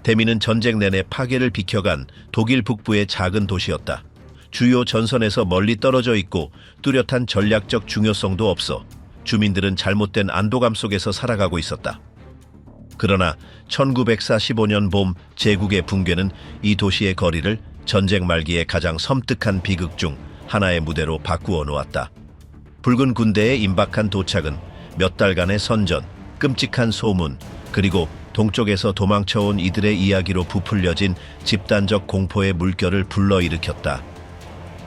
대민은 전쟁 내내 파괴를 비켜간 독일 북부의 작은 도시였다. 주요 전선에서 멀리 떨어져 있고 뚜렷한 전략적 중요성도 없어 주민들은 잘못된 안도감 속에서 살아가고 있었다. 그러나 1945년 봄 제국의 붕괴는 이 도시의 거리를 전쟁 말기의 가장 섬뜩한 비극 중 하나의 무대로 바꾸어 놓았다. 붉은 군대의 임박한 도착은 몇 달간의 선전, 끔찍한 소문, 그리고 동쪽에서 도망쳐온 이들의 이야기로 부풀려진 집단적 공포의 물결을 불러일으켰다.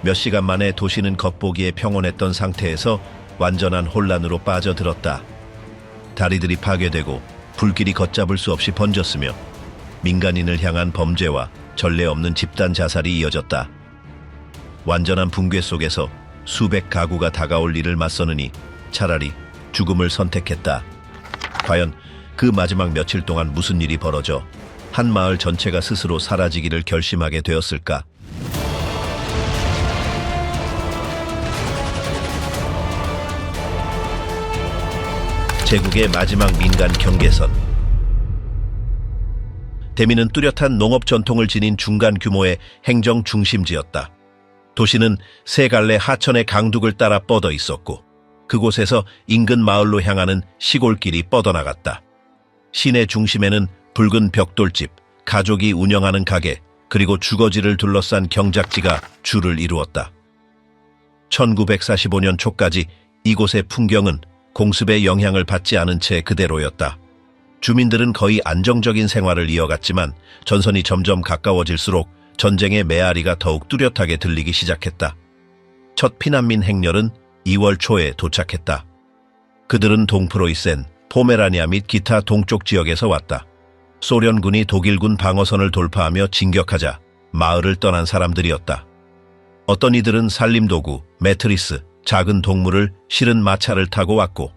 몇 시간 만에 도시는 겉보기에 평온했던 상태에서 완전한 혼란으로 빠져들었다. 다리들이 파괴되고 불길이 걷잡을 수 없이 번졌으며 민간인을 향한 범죄와 전례 없는 집단 자살이 이어졌다. 완전한 붕괴 속에서 수백 가구가 다가올 일을 맞서느니 차라리 죽음을 선택했다. 과연 그 마지막 며칠 동안 무슨 일이 벌어져 한 마을 전체가 스스로 사라지기를 결심하게 되었을까? 제국의 마지막 민간 경계선. 대민은 뚜렷한 농업 전통을 지닌 중간 규모의 행정 중심지였다. 도시는 세 갈래 하천의 강둑을 따라 뻗어 있었고 그곳에서 인근 마을로 향하는 시골길이 뻗어나갔다. 시내 중심에는 붉은 벽돌집, 가족이 운영하는 가게, 그리고 주거지를 둘러싼 경작지가 줄을 이루었다. 1945년 초까지 이곳의 풍경은 공습의 영향을 받지 않은 채 그대로였다. 주민들은 거의 안정적인 생활을 이어갔지만 전선이 점점 가까워질수록 전쟁의 메아리가 더욱 뚜렷하게 들리기 시작했다. 첫 피난민 행렬은 2월 초에 도착했다. 그들은 동프로이센, 포메라니아 및 기타 동쪽 지역에서 왔다. 소련군이 독일군 방어선을 돌파하며 진격하자 마을을 떠난 사람들이었다. 어떤 이들은 살림도구, 매트리스, 작은 동물을 실은 마차를 타고 왔고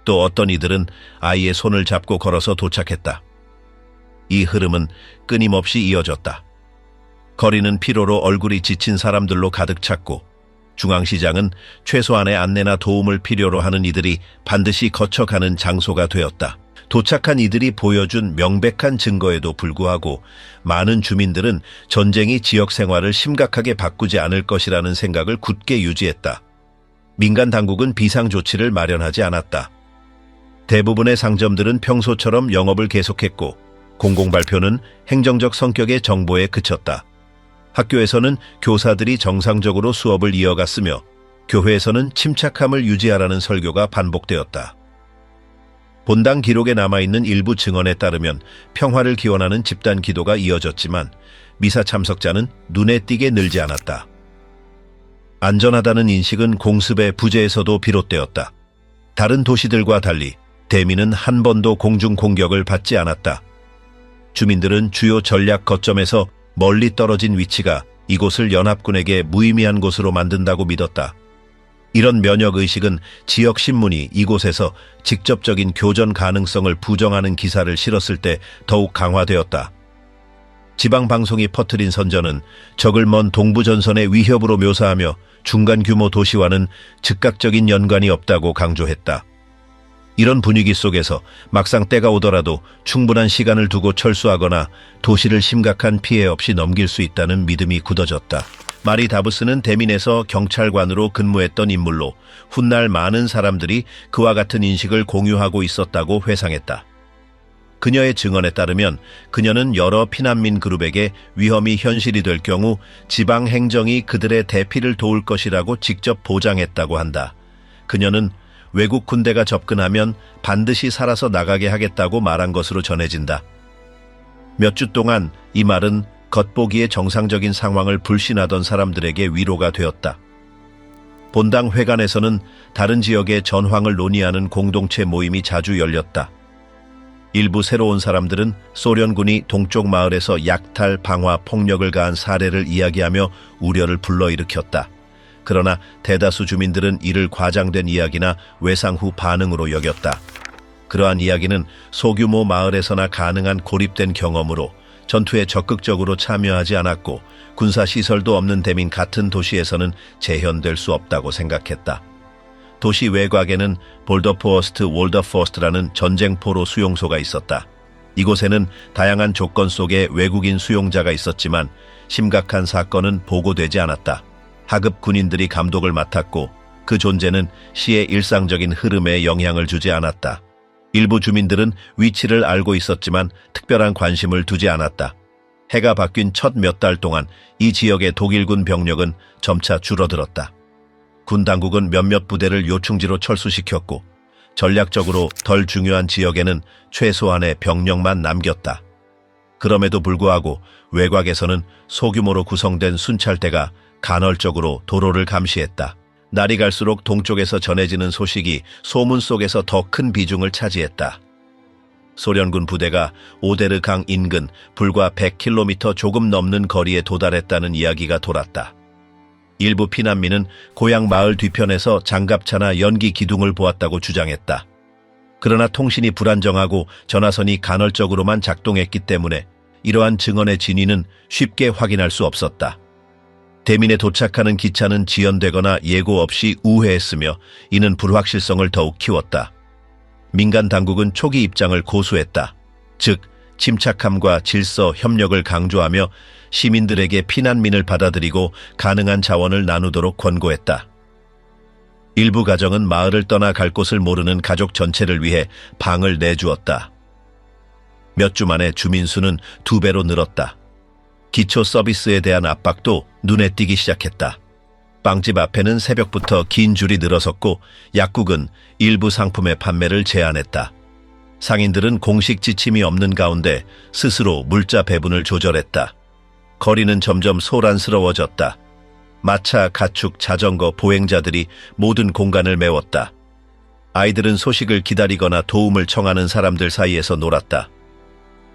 또 어떤 이들은 아이의 손을 잡고 걸어서 도착했다. 이 흐름은 끊임없이 이어졌다. 거리는 피로로 얼굴이 지친 사람들로 가득 찼고 중앙시장은 최소한의 안내나 도움을 필요로 하는 이들이 반드시 거쳐가는 장소가 되었다. 도착한 이들이 보여준 명백한 증거에도 불구하고 많은 주민들은 전쟁이 지역 생활을 심각하게 바꾸지 않을 것이라는 생각을 굳게 유지했다. 민간 당국은 비상조치를 마련하지 않았다. 대부분의 상점들은 평소처럼 영업을 계속했고 공공발표는 행정적 성격의 정보에 그쳤다. 학교에서는 교사들이 정상적으로 수업을 이어갔으며 교회에서는 침착함을 유지하라는 설교가 반복되었다. 본당 기록에 남아있는 일부 증언에 따르면 평화를 기원하는 집단 기도가 이어졌지만 미사 참석자는 눈에 띄게 늘지 않았다. 안전하다는 인식은 공습의 부재에서도 비롯되었다. 다른 도시들과 달리 대민은 한 번도 공중 공격을 받지 않았다. 주민들은 주요 전략 거점에서 멀리 떨어진 위치가 이곳을 연합군에게 무의미한 곳으로 만든다고 믿었다. 이런 면역의식은 지역 신문이 이곳에서 직접적인 교전 가능성을 부정하는 기사를 실었을 때 더욱 강화되었다. 지방방송이 퍼뜨린 선전은 적을 먼 동부전선의 위협으로 묘사하며 중간 규모 도시와는 즉각적인 연관이 없다고 강조했다. 이런 분위기 속에서 막상 때가 오더라도 충분한 시간을 두고 철수하거나 도시를 심각한 피해 없이 넘길 수 있다는 믿음이 굳어졌다. 마리 다브스는 대민에서 경찰관으로 근무했던 인물로 훗날 많은 사람들이 그와 같은 인식을 공유하고 있었다고 회상했다. 그녀의 증언에 따르면 그녀는 여러 피난민 그룹에게 위험이 현실이 될 경우 지방 행정이 그들의 대피를 도울 것이라고 직접 보장했다고 한다. 그녀는 외국 군대가 접근하면 반드시 살아서 나가게 하겠다고 말한 것으로 전해진다. 몇 주 동안 이 말은 겉보기에 정상적인 상황을 불신하던 사람들에게 위로가 되었다. 본당 회관에서는 다른 지역의 전황을 논의하는 공동체 모임이 자주 열렸다. 일부 새로운 사람들은 소련군이 동쪽 마을에서 약탈, 방화, 폭력을 가한 사례를 이야기하며 우려를 불러일으켰다. 그러나 대다수 주민들은 이를 과장된 이야기나 외상 후 반응으로 여겼다. 그러한 이야기는 소규모 마을에서나 가능한 고립된 경험으로 전투에 적극적으로 참여하지 않았고 군사시설도 없는 대민 같은 도시에서는 재현될 수 없다고 생각했다. 도시 외곽에는 볼더포스트 월더포스트라는 전쟁포로 수용소가 있었다. 이곳에는 다양한 조건 속에 외국인 수용자가 있었지만 심각한 사건은 보고되지 않았다. 하급 군인들이 감독을 맡았고 그 존재는 시의 일상적인 흐름에 영향을 주지 않았다. 일부 주민들은 위치를 알고 있었지만 특별한 관심을 두지 않았다. 해가 바뀐 첫 몇 달 동안 이 지역의 독일군 병력은 점차 줄어들었다. 군 당국은 몇몇 부대를 요충지로 철수시켰고 전략적으로 덜 중요한 지역에는 최소한의 병력만 남겼다. 그럼에도 불구하고 외곽에서는 소규모로 구성된 순찰대가 간헐적으로 도로를 감시했다. 날이 갈수록 동쪽에서 전해지는 소식이 소문 속에서 더 큰 비중을 차지했다. 소련군 부대가 오데르 강 인근 불과 100km 조금 넘는 거리에 도달했다는 이야기가 돌았다. 일부 피난민은 고향 마을 뒤편에서 장갑차나 연기 기둥을 보았다고 주장했다. 그러나 통신이 불안정하고 전화선이 간헐적으로만 작동했기 때문에 이러한 증언의 진위는 쉽게 확인할 수 없었다. 대민에 도착하는 기차는 지연되거나 예고 없이 우회했으며 이는 불확실성을 더욱 키웠다. 민간 당국은 초기 입장을 고수했다. 즉, 침착함과 질서, 협력을 강조하며 시민들에게 피난민을 받아들이고 가능한 자원을 나누도록 권고했다. 일부 가정은 마을을 떠나 갈 곳을 모르는 가족 전체를 위해 방을 내주었다. 몇 주 만에 주민 수는 2배로 늘었다. 기초 서비스에 대한 압박도 눈에 띄기 시작했다. 빵집 앞에는 새벽부터 긴 줄이 늘어섰고 약국은 일부 상품의 판매를 제한했다. 상인들은 공식 지침이 없는 가운데 스스로 물자 배분을 조절했다. 거리는 점점 소란스러워졌다. 마차, 가축, 자전거, 보행자들이 모든 공간을 메웠다. 아이들은 소식을 기다리거나 도움을 청하는 사람들 사이에서 놀았다.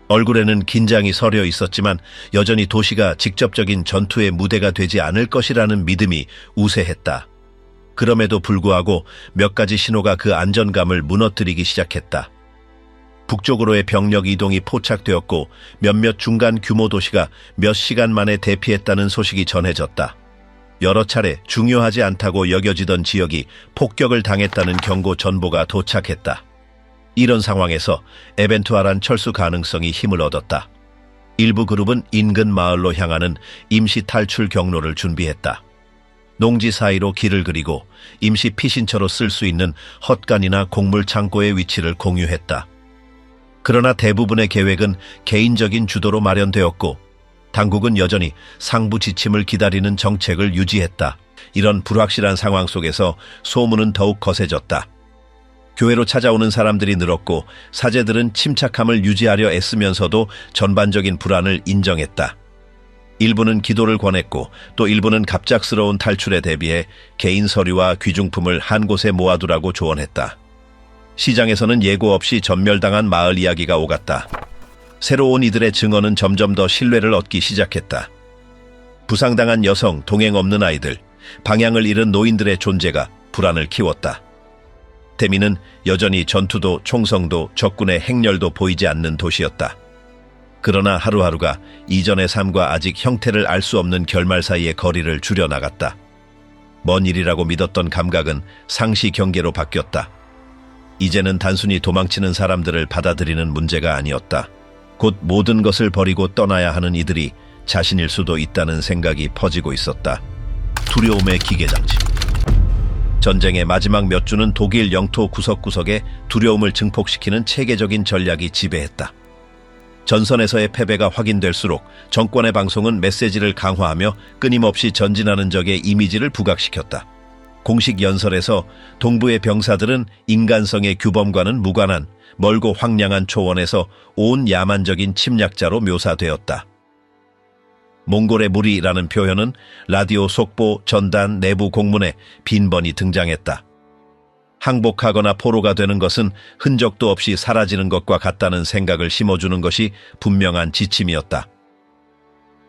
얼굴에는 긴장이 서려 있었지만 여전히 도시가 직접적인 전투의 무대가 되지 않을 것이라는 믿음이 우세했다. 그럼에도 불구하고 몇 가지 신호가 그 안정감을 무너뜨리기 시작했다. 북쪽으로의 병력 이동이 포착되었고 몇몇 중간 규모 도시가 몇 시간 만에 대피했다는 소식이 전해졌다. 여러 차례 중요하지 않다고 여겨지던 지역이 폭격을 당했다는 경고 전보가 도착했다. 이런 상황에서 에벤투알한 철수 가능성이 힘을 얻었다. 일부 그룹은 인근 마을로 향하는 임시 탈출 경로를 준비했다. 농지 사이로 길을 그리고 임시 피신처로 쓸 수 있는 헛간이나 곡물 창고의 위치를 공유했다. 그러나 대부분의 계획은 개인적인 주도로 마련되었고 당국은 여전히 상부 지침을 기다리는 정책을 유지했다. 이런 불확실한 상황 속에서 소문은 더욱 거세졌다. 교회로 찾아오는 사람들이 늘었고 사제들은 침착함을 유지하려 애쓰면서도 전반적인 불안을 인정했다. 일부는 기도를 권했고 또 일부는 갑작스러운 탈출에 대비해 개인 서류와 귀중품을 한 곳에 모아두라고 조언했다. 시장에서는 예고 없이 전멸당한 마을 이야기가 오갔다. 새로 온 이들의 증언은 점점 더 신뢰를 얻기 시작했다. 부상당한 여성, 동행 없는 아이들, 방향을 잃은 노인들의 존재가 불안을 키웠다. 대민은 여전히 전투도 총성도 적군의 행렬도 보이지 않는 도시였다. 그러나 하루하루가 이전의 삶과 아직 형태를 알 수 없는 결말 사이의 거리를 줄여나갔다. 먼 일이라고 믿었던 감각은 상시 경계로 바뀌었다. 이제는 단순히 도망치는 사람들을 받아들이는 문제가 아니었다. 곧 모든 것을 버리고 떠나야 하는 이들이 자신일 수도 있다는 생각이 퍼지고 있었다. 두려움의 기계장치. 전쟁의 마지막 몇 주는 독일 영토 구석구석에 두려움을 증폭시키는 체계적인 전략이 지배했다. 전선에서의 패배가 확인될수록 정권의 방송은 메시지를 강화하며 끊임없이 전진하는 적의 이미지를 부각시켰다. 공식 연설에서 동부의 병사들은 인간성의 규범과는 무관한 멀고 황량한 초원에서 온 야만적인 침략자로 묘사되었다. 몽골의 무리라는 표현은 라디오 속보, 전단, 내부 공문에 빈번히 등장했다. 항복하거나 포로가 되는 것은 흔적도 없이 사라지는 것과 같다는 생각을 심어주는 것이 분명한 지침이었다.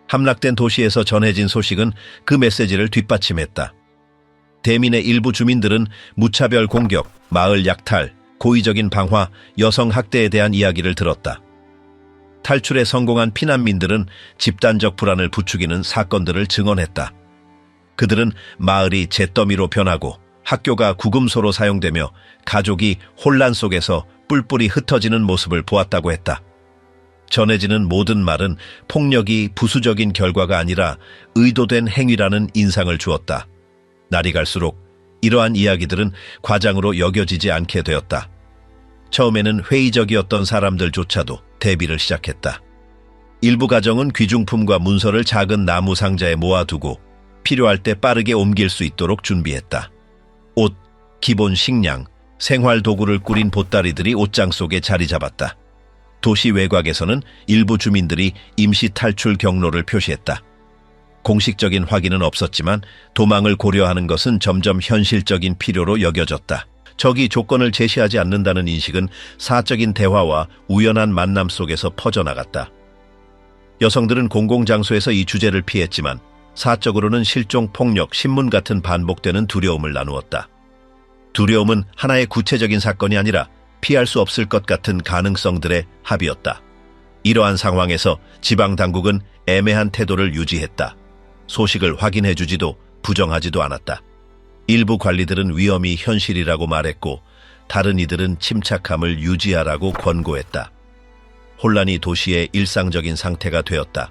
함락된 도시에서 전해진 소식은 그 메시지를 뒷받침했다. 대민의 일부 주민들은 무차별 공격, 마을 약탈, 고의적인 방화, 여성 학대에 대한 이야기를 들었다. 탈출에 성공한 피난민들은 집단적 불안을 부추기는 사건들을 증언했다. 그들은 마을이 잿더미로 변하고 학교가 구금소로 사용되며 가족이 혼란 속에서 뿔뿔이 흩어지는 모습을 보았다고 했다. 전해지는 모든 말은 폭력이 부수적인 결과가 아니라 의도된 행위라는 인상을 주었다. 날이 갈수록 이러한 이야기들은 과장으로 여겨지지 않게 되었다. 처음에는 회의적이었던 사람들조차도 대비를 시작했다. 일부 가정은 귀중품과 문서를 작은 나무 상자에 모아두고 필요할 때 빠르게 옮길 수 있도록 준비했다. 옷, 기본 식량, 생활 도구를 꾸린 보따리들이 옷장 속에 자리 잡았다. 도시 외곽에서는 일부 주민들이 임시 탈출 경로를 표시했다. 공식적인 확인은 없었지만 도망을 고려하는 것은 점점 현실적인 필요로 여겨졌다. 적이 조건을 제시하지 않는다는 인식은 사적인 대화와 우연한 만남 속에서 퍼져나갔다. 여성들은 공공장소에서 이 주제를 피했지만 사적으로는 실종, 폭력, 신문 같은 반복되는 두려움을 나누었다. 두려움은 하나의 구체적인 사건이 아니라 피할 수 없을 것 같은 가능성들의 합이었다. 이러한 상황에서 지방당국은 애매한 태도를 유지했다. 소식을 확인해주지도 부정하지도 않았다. 일부 관리들은 위험이 현실이라고 말했고 다른 이들은 침착함을 유지하라고 권고했다. 혼란이 도시의 일상적인 상태가 되었다.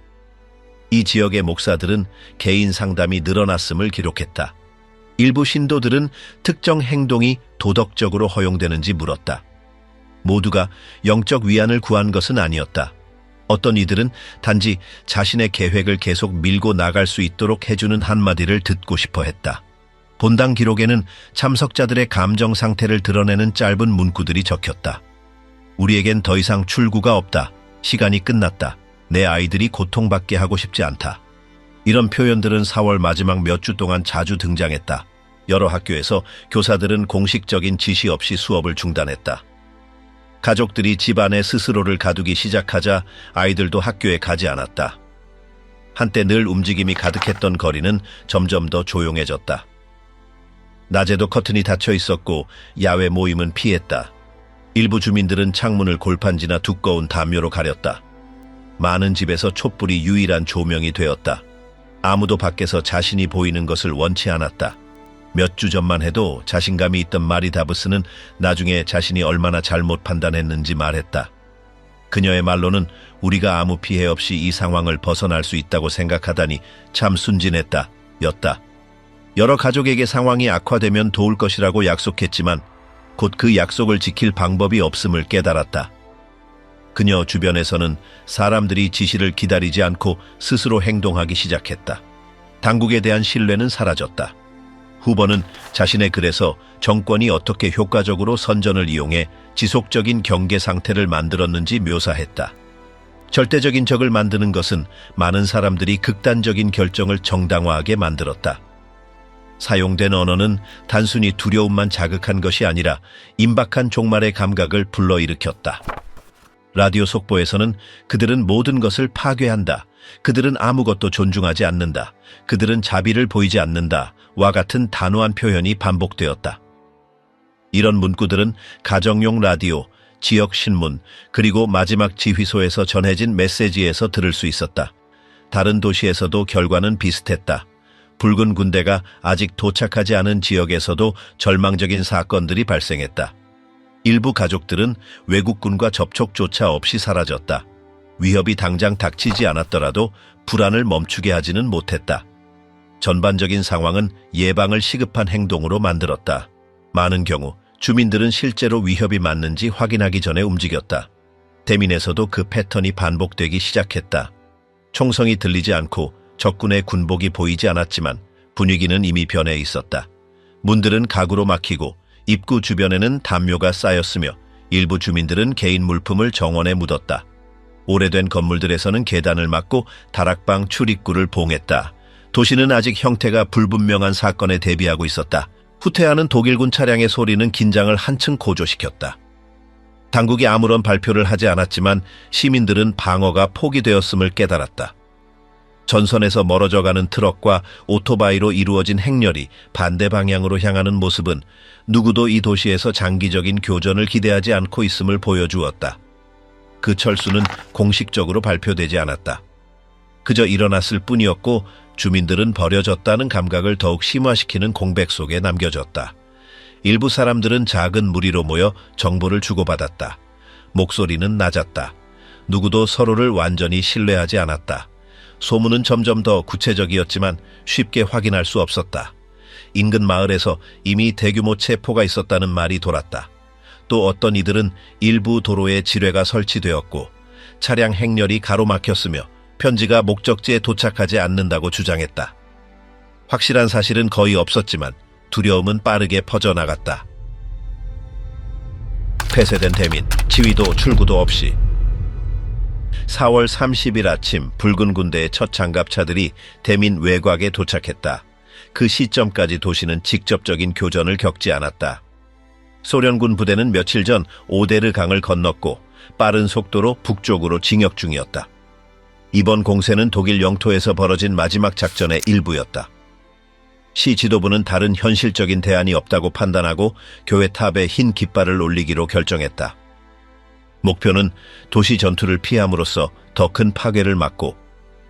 이 지역의 목사들은 개인 상담이 늘어났음을 기록했다. 일부 신도들은 특정 행동이 도덕적으로 허용되는지 물었다. 모두가 영적 위안을 구한 것은 아니었다. 어떤 이들은 단지 자신의 계획을 계속 밀고 나갈 수 있도록 해주는 한마디를 듣고 싶어 했다. 본당 기록에는 참석자들의 감정 상태를 드러내는 짧은 문구들이 적혔다. 우리에겐 더 이상 출구가 없다. 시간이 끝났다. 내 아이들이 고통받게 하고 싶지 않다. 이런 표현들은 4월 마지막 몇 주 동안 자주 등장했다. 여러 학교에서 교사들은 공식적인 지시 없이 수업을 중단했다. 가족들이 집안에 스스로를 가두기 시작하자 아이들도 학교에 가지 않았다. 한때 늘 움직임이 가득했던 거리는 점점 더 조용해졌다. 낮에도 커튼이 닫혀 있었고 야외 모임은 피했다. 일부 주민들은 창문을 골판지나 두꺼운 담요로 가렸다. 많은 집에서 촛불이 유일한 조명이 되었다. 아무도 밖에서 자신이 보이는 것을 원치 않았다. 몇 주 전만 해도 자신감이 있던 마리 다브스는 나중에 자신이 얼마나 잘못 판단했는지 말했다. 그녀의 말로는 우리가 아무 피해 없이 이 상황을 벗어날 수 있다고 생각하다니 참 순진했다. 였다. 여러 가족에게 상황이 악화되면 도울 것이라고 약속했지만 곧 그 약속을 지킬 방법이 없음을 깨달았다. 그녀 주변에서는 사람들이 지시를 기다리지 않고 스스로 행동하기 시작했다. 당국에 대한 신뢰는 사라졌다. 후보는 자신의 글에서 정권이 어떻게 효과적으로 선전을 이용해 지속적인 경계 상태를 만들었는지 묘사했다. 절대적인 적을 만드는 것은 많은 사람들이 극단적인 결정을 정당화하게 만들었다. 사용된 언어는 단순히 두려움만 자극한 것이 아니라 임박한 종말의 감각을 불러일으켰다. 라디오 속보에서는 그들은 모든 것을 파괴한다. 그들은 아무것도 존중하지 않는다. 그들은 자비를 보이지 않는다. 와 같은 단호한 표현이 반복되었다. 이런 문구들은 가정용 라디오, 지역 신문, 그리고 마지막 지휘소에서 전해진 메시지에서 들을 수 있었다. 다른 도시에서도 결과는 비슷했다. 붉은 군대가 아직 도착하지 않은 지역에서도 절망적인 사건들이 발생했다. 일부 가족들은 외국군과 접촉조차 없이 사라졌다. 위협이 당장 닥치지 않았더라도 불안을 멈추게 하지는 못했다. 전반적인 상황은 예방을 시급한 행동으로 만들었다. 많은 경우 주민들은 실제로 위협이 맞는지 확인하기 전에 움직였다. 대민에서도 그 패턴이 반복되기 시작했다. 총성이 들리지 않고 적군의 군복이 보이지 않았지만 분위기는 이미 변해 있었다. 문들은 가구로 막히고 입구 주변에는 담요가 쌓였으며 일부 주민들은 개인 물품을 정원에 묻었다. 오래된 건물들에서는 계단을 막고 다락방 출입구를 봉했다. 도시는 아직 형태가 불분명한 사건에 대비하고 있었다. 후퇴하는 독일군 차량의 소리는 긴장을 한층 고조시켰다. 당국이 아무런 발표를 하지 않았지만 시민들은 방어가 포기되었음을 깨달았다. 전선에서 멀어져가는 트럭과 오토바이로 이루어진 행렬이 반대 방향으로 향하는 모습은 누구도 이 도시에서 장기적인 교전을 기대하지 않고 있음을 보여주었다. 그 철수는 공식적으로 발표되지 않았다. 그저 일어났을 뿐이었고 주민들은 버려졌다는 감각을 더욱 심화시키는 공백 속에 남겨졌다. 일부 사람들은 작은 무리로 모여 정보를 주고받았다. 목소리는 낮았다. 누구도 서로를 완전히 신뢰하지 않았다. 소문은 점점 더 구체적이었지만 쉽게 확인할 수 없었다. 인근 마을에서 이미 대규모 체포가 있었다는 말이 돌았다. 또 어떤 이들은 일부 도로에 지뢰가 설치되었고 차량 행렬이 가로막혔으며 편지가 목적지에 도착하지 않는다고 주장했다. 확실한 사실은 거의 없었지만 두려움은 빠르게 퍼져나갔다. 폐쇄된 대민, 지휘도 출구도 없이 4월 30일 아침 붉은 군대의 첫 장갑차들이 대민 외곽에 도착했다. 그 시점까지 도시는 직접적인 교전을 겪지 않았다. 소련군 부대는 며칠 전 오데르 강을 건넜고 빠른 속도로 북쪽으로 진격 중이었다. 이번 공세는 독일 영토에서 벌어진 마지막 작전의 일부였다. 시 지도부는 다른 현실적인 대안이 없다고 판단하고 교회 탑에 흰 깃발을 올리기로 결정했다. 목표는 도시 전투를 피함으로써 더 큰 파괴를 막고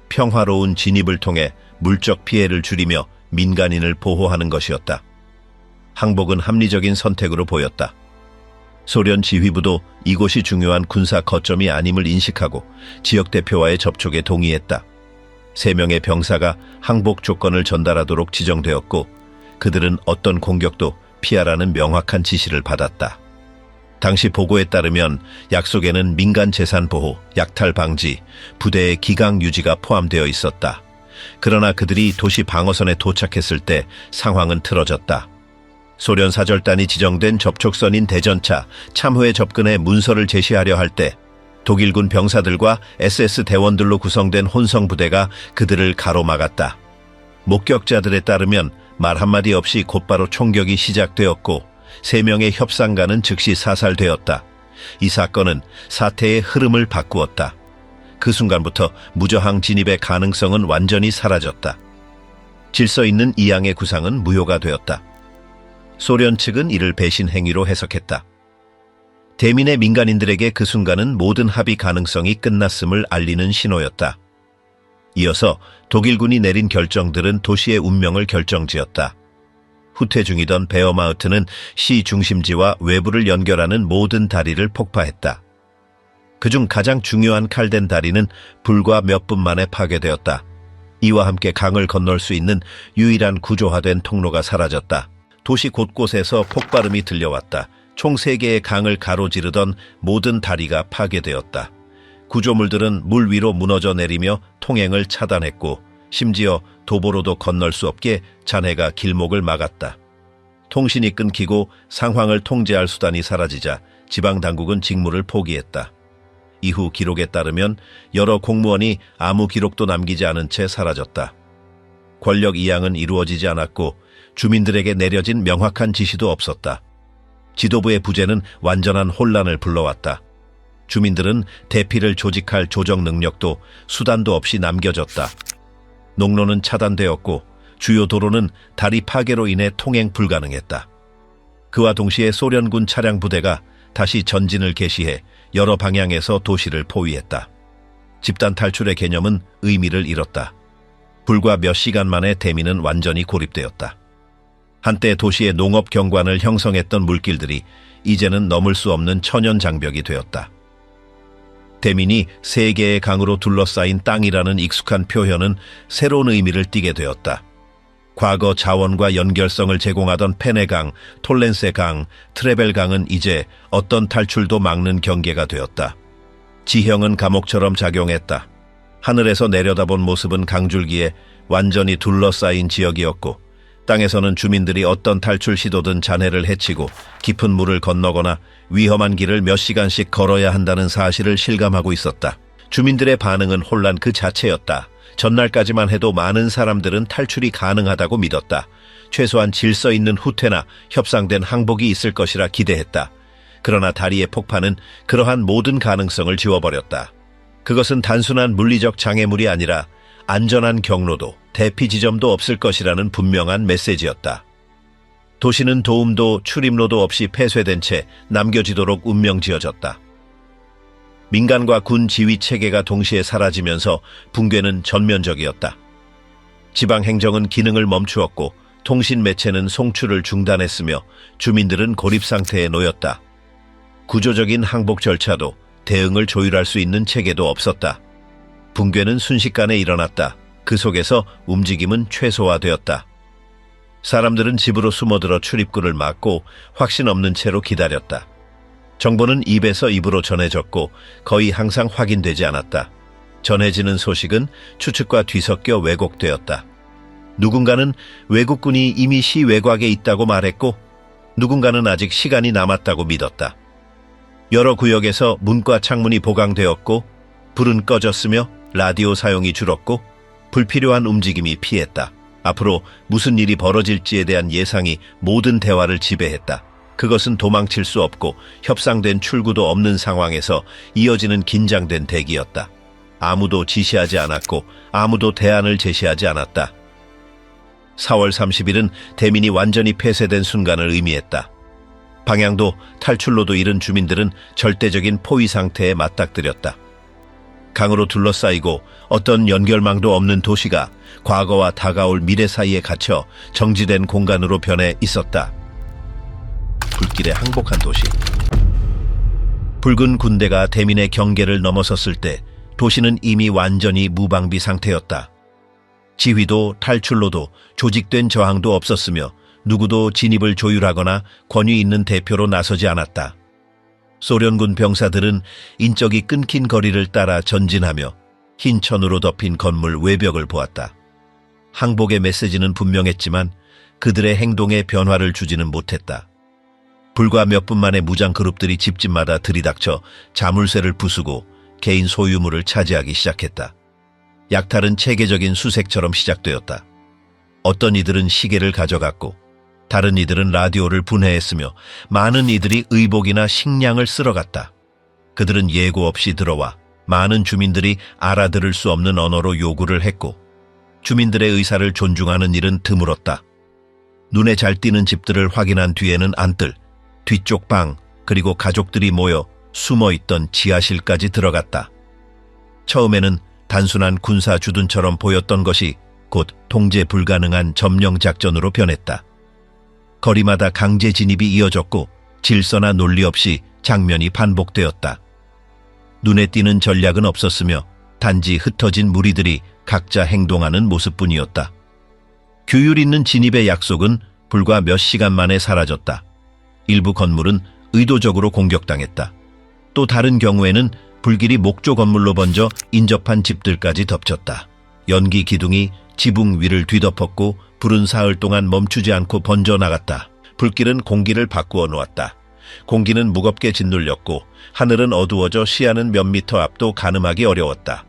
평화로운 진입을 통해 물적 피해를 줄이며 민간인을 보호하는 것이었다. 항복은 합리적인 선택으로 보였다. 소련 지휘부도 이곳이 중요한 군사 거점이 아님을 인식하고 지역 대표와의 접촉에 동의했다. 3명의 병사가 항복 조건을 전달하도록 지정되었고 그들은 어떤 공격도 피하라는 명확한 지시를 받았다. 당시 보고에 따르면 약속에는 민간 재산 보호, 약탈 방지, 부대의 기강 유지가 포함되어 있었다. 그러나 그들이 도시 방어선에 도착했을 때 상황은 틀어졌다. 소련 사절단이 지정된 접촉선인 대전차 참호에 접근해 문서를 제시하려 할 때 독일군 병사들과 SS 대원들로 구성된 혼성부대가 그들을 가로막았다. 목격자들에 따르면 말 한마디 없이 곧바로 총격이 시작되었고 3명의 협상가는 즉시 사살되었다. 이 사건은 사태의 흐름을 바꾸었다. 그 순간부터 무저항 진입의 가능성은 완전히 사라졌다. 질서 있는 이양의 구상은 무효가 되었다. 소련 측은 이를 배신 행위로 해석했다. 대민의 민간인들에게 그 순간은 모든 합의 가능성이 끝났음을 알리는 신호였다. 이어서 독일군이 내린 결정들은 도시의 운명을 결정지었다. 후퇴 중이던 베어마우트는 시 중심지와 외부를 연결하는 모든 다리를 폭파했다. 그중 가장 중요한 칼덴 다리는 불과 몇 분 만에 파괴되었다. 이와 함께 강을 건널 수 있는 유일한 구조화된 통로가 사라졌다. 도시 곳곳에서 폭발음이 들려왔다. 총 3개의 강을 가로지르던 모든 다리가 파괴되었다. 구조물들은 물 위로 무너져 내리며 통행을 차단했고 심지어 도보로도 건널 수 없게 잔해가 길목을 막았다. 통신이 끊기고 상황을 통제할 수단이 사라지자 지방당국은 직무를 포기했다. 이후 기록에 따르면 여러 공무원이 아무 기록도 남기지 않은 채 사라졌다. 권력 이양은 이루어지지 않았고 주민들에게 내려진 명확한 지시도 없었다. 지도부의 부재는 완전한 혼란을 불러왔다. 주민들은 대피를 조직할 조정 능력도 수단도 없이 남겨졌다. 농로는 차단되었고 주요 도로는 다리 파괴로 인해 통행 불가능했다. 그와 동시에 소련군 차량 부대가 다시 전진을 개시해 여러 방향에서 도시를 포위했다. 집단 탈출의 개념은 의미를 잃었다. 불과 몇 시간 만에 대민은 완전히 고립되었다. 한때 도시의 농업 경관을 형성했던 물길들이 이제는 넘을 수 없는 천연 장벽이 되었다. 대민이 3개의 강으로 둘러싸인 땅이라는 익숙한 표현은 새로운 의미를 띠게 되었다. 과거 자원과 연결성을 제공하던 페네강, 톨렌세강, 트레벨강은 이제 어떤 탈출도 막는 경계가 되었다. 지형은 감옥처럼 작용했다. 하늘에서 내려다본 모습은 강줄기에 완전히 둘러싸인 지역이었고 땅에서는 주민들이 어떤 탈출 시도든 잔해를 해치고 깊은 물을 건너거나 위험한 길을 몇 시간씩 걸어야 한다는 사실을 실감하고 있었다. 주민들의 반응은 혼란 그 자체였다. 전날까지만 해도 많은 사람들은 탈출이 가능하다고 믿었다. 최소한 질서 있는 후퇴나 협상된 항복이 있을 것이라 기대했다. 그러나 다리의 폭파는 그러한 모든 가능성을 지워버렸다. 그것은 단순한 물리적 장애물이 아니라 안전한 경로도 대피 지점도 없을 것이라는 분명한 메시지였다. 도시는 도움도 출입로도 없이 폐쇄된 채 남겨지도록 운명지어졌다. 민간과 군 지휘 체계가 동시에 사라지면서 붕괴는 전면적이었다. 지방 행정은 기능을 멈추었고 통신 매체는 송출을 중단했으며 주민들은 고립 상태에 놓였다. 구조적인 항복 절차도 대응을 조율할 수 있는 체계도 없었다. 붕괴는 순식간에 일어났다. 그 속에서 움직임은 최소화되었다. 사람들은 집으로 숨어들어 출입구를 막고 확신 없는 채로 기다렸다. 정보는 입에서 입으로 전해졌고 거의 항상 확인되지 않았다. 전해지는 소식은 추측과 뒤섞여 왜곡되었다. 누군가는 외국군이 이미 시 외곽에 있다고 말했고 누군가는 아직 시간이 남았다고 믿었다. 여러 구역에서 문과 창문이 보강되었고 불은 꺼졌으며 라디오 사용이 줄었고 불필요한 움직임이 피했다. 앞으로 무슨 일이 벌어질지에 대한 예상이 모든 대화를 지배했다. 그것은 도망칠 수 없고 협상된 출구도 없는 상황에서 이어지는 긴장된 대기였다. 아무도 지시하지 않았고 아무도 대안을 제시하지 않았다. 4월 30일은 대민이 완전히 폐쇄된 순간을 의미했다. 방향도 탈출로도 잃은 주민들은 절대적인 포위 상태에 맞닥뜨렸다. 강으로 둘러싸이고 어떤 연결망도 없는 도시가 과거와 다가올 미래 사이에 갇혀 정지된 공간으로 변해 있었다. 불길에 항복한 도시. 붉은 군대가 대민의 경계를 넘어섰을 때 도시는 이미 완전히 무방비 상태였다. 지휘도 탈출로도 조직된 저항도 없었으며 누구도 진입을 조율하거나 권위 있는 대표로 나서지 않았다. 소련군 병사들은 인적이 끊긴 거리를 따라 전진하며 흰 천으로 덮인 건물 외벽을 보았다. 항복의 메시지는 분명했지만 그들의 행동에 변화를 주지는 못했다. 불과 몇 분 만에 무장 그룹들이 집집마다 들이닥쳐 자물쇠를 부수고 개인 소유물을 차지하기 시작했다. 약탈은 체계적인 수색처럼 시작되었다. 어떤 이들은 시계를 가져갔고 다른 이들은 라디오를 분해했으며 많은 이들이 의복이나 식량을 쓸어갔다. 그들은 예고 없이 들어와 많은 주민들이 알아들을 수 없는 언어로 요구를 했고 주민들의 의사를 존중하는 일은 드물었다. 눈에 잘 띄는 집들을 확인한 뒤에는 안뜰, 뒤쪽 방, 그리고 가족들이 모여 숨어있던 지하실까지 들어갔다. 처음에는 단순한 군사 주둔처럼 보였던 것이 곧 통제 불가능한 점령 작전으로 변했다. 거리마다 강제 진입이 이어졌고 질서나 논리 없이 장면이 반복되었다. 눈에 띄는 전략은 없었으며 단지 흩어진 무리들이 각자 행동하는 모습뿐이었다. 규율 있는 진입의 약속은 불과 몇 시간 만에 사라졌다. 일부 건물은 의도적으로 공격당했다. 또 다른 경우에는 불길이 목조 건물로 번져 인접한 집들까지 덮쳤다. 연기 기둥이 지붕 위를 뒤덮었고 불은 사흘 동안 멈추지 않고 번져나갔다. 불길은 공기를 바꾸어 놓았다. 공기는 무겁게 짓눌렸고 하늘은 어두워져 시야는 몇 미터 앞도 가늠하기 어려웠다.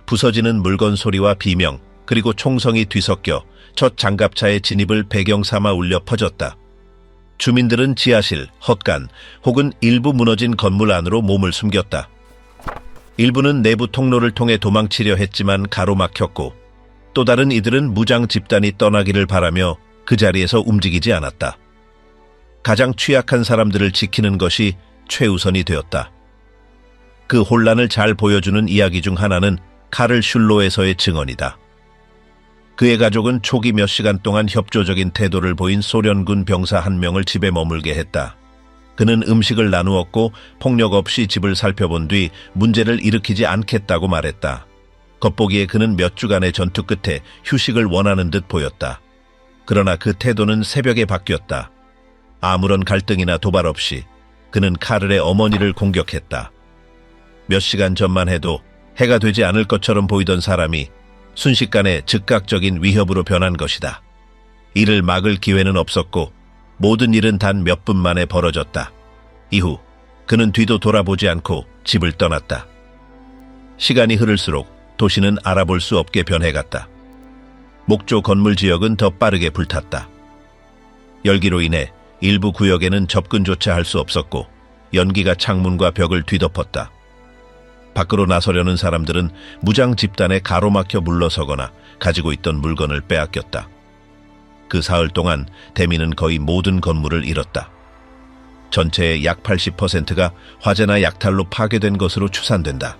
부서지는 물건 소리와 비명 그리고 총성이 뒤섞여 첫 장갑차의 진입을 배경 삼아 울려 퍼졌다. 주민들은 지하실, 헛간 혹은 일부 무너진 건물 안으로 몸을 숨겼다. 일부는 내부 통로를 통해 도망치려 했지만 가로막혔고 또 다른 이들은 무장 집단이 떠나기를 바라며 그 자리에서 움직이지 않았다. 가장 취약한 사람들을 지키는 것이 최우선이 되었다. 그 혼란을 잘 보여주는 이야기 중 하나는 카를 슐로에서의 증언이다. 그의 가족은 초기 몇 시간 동안 협조적인 태도를 보인 소련군 병사 한 명을 집에 머물게 했다. 그는 음식을 나누었고 폭력 없이 집을 살펴본 뒤 문제를 일으키지 않겠다고 말했다. 겉보기에 그는 몇 주간의 전투 끝에 휴식을 원하는 듯 보였다. 그러나 그 태도는 새벽에 바뀌었다. 아무런 갈등이나 도발 없이 그는 카를의 어머니를 공격했다. 몇 시간 전만 해도 해가 되지 않을 것처럼 보이던 사람이 순식간에 즉각적인 위협으로 변한 것이다. 이를 막을 기회는 없었고 모든 일은 단 몇 분 만에 벌어졌다. 이후 그는 뒤도 돌아보지 않고 집을 떠났다. 시간이 흐를수록 도시는 알아볼 수 없게 변해갔다. 목조 건물 지역은 더 빠르게 불탔다. 열기로 인해 일부 구역에는 접근조차 할 수 없었고 연기가 창문과 벽을 뒤덮었다. 밖으로 나서려는 사람들은 무장 집단에 가로막혀 물러서거나 가지고 있던 물건을 빼앗겼다. 그 사흘 동안 대민은 거의 모든 건물을 잃었다. 전체의 약 80%가 화재나 약탈로 파괴된 것으로 추산된다.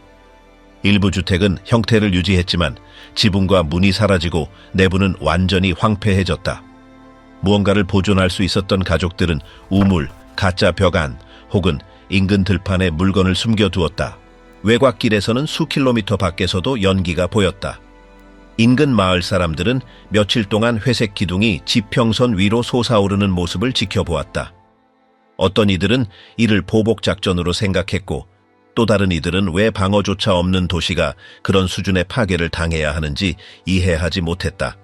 일부 주택은 형태를 유지했지만 지붕과 문이 사라지고 내부는 완전히 황폐해졌다. 무언가를 보존할 수 있었던 가족들은 우물, 가짜 벽 안 혹은 인근 들판에 물건을 숨겨두었다. 외곽길에서는 수킬로미터 밖에서도 연기가 보였다. 인근 마을 사람들은 며칠 동안 회색 기둥이 지평선 위로 솟아오르는 모습을 지켜보았다. 어떤 이들은 이를 보복작전으로 생각했고, 또 다른 이들은 왜 방어조차 없는 도시가 그런 수준의 파괴를 당해야 하는지 이해하지 못했다.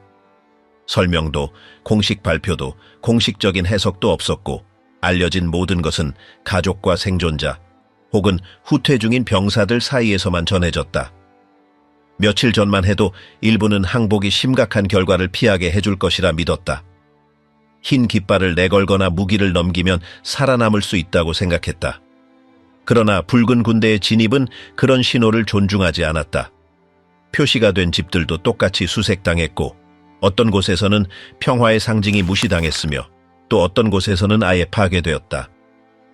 설명도, 공식 발표도, 공식적인 해석도 없었고, 알려진 모든 것은 가족과 생존자, 혹은 후퇴 중인 병사들 사이에서만 전해졌다. 며칠 전만 해도 일부는 항복이 심각한 결과를 피하게 해줄 것이라 믿었다. 흰 깃발을 내걸거나 무기를 넘기면 살아남을 수 있다고 생각했다. 그러나 붉은 군대의 진입은 그런 신호를 존중하지 않았다. 표시가 된 집들도 똑같이 수색당했고, 어떤 곳에서는 평화의 상징이 무시당했으며 또 어떤 곳에서는 아예 파괴되었다.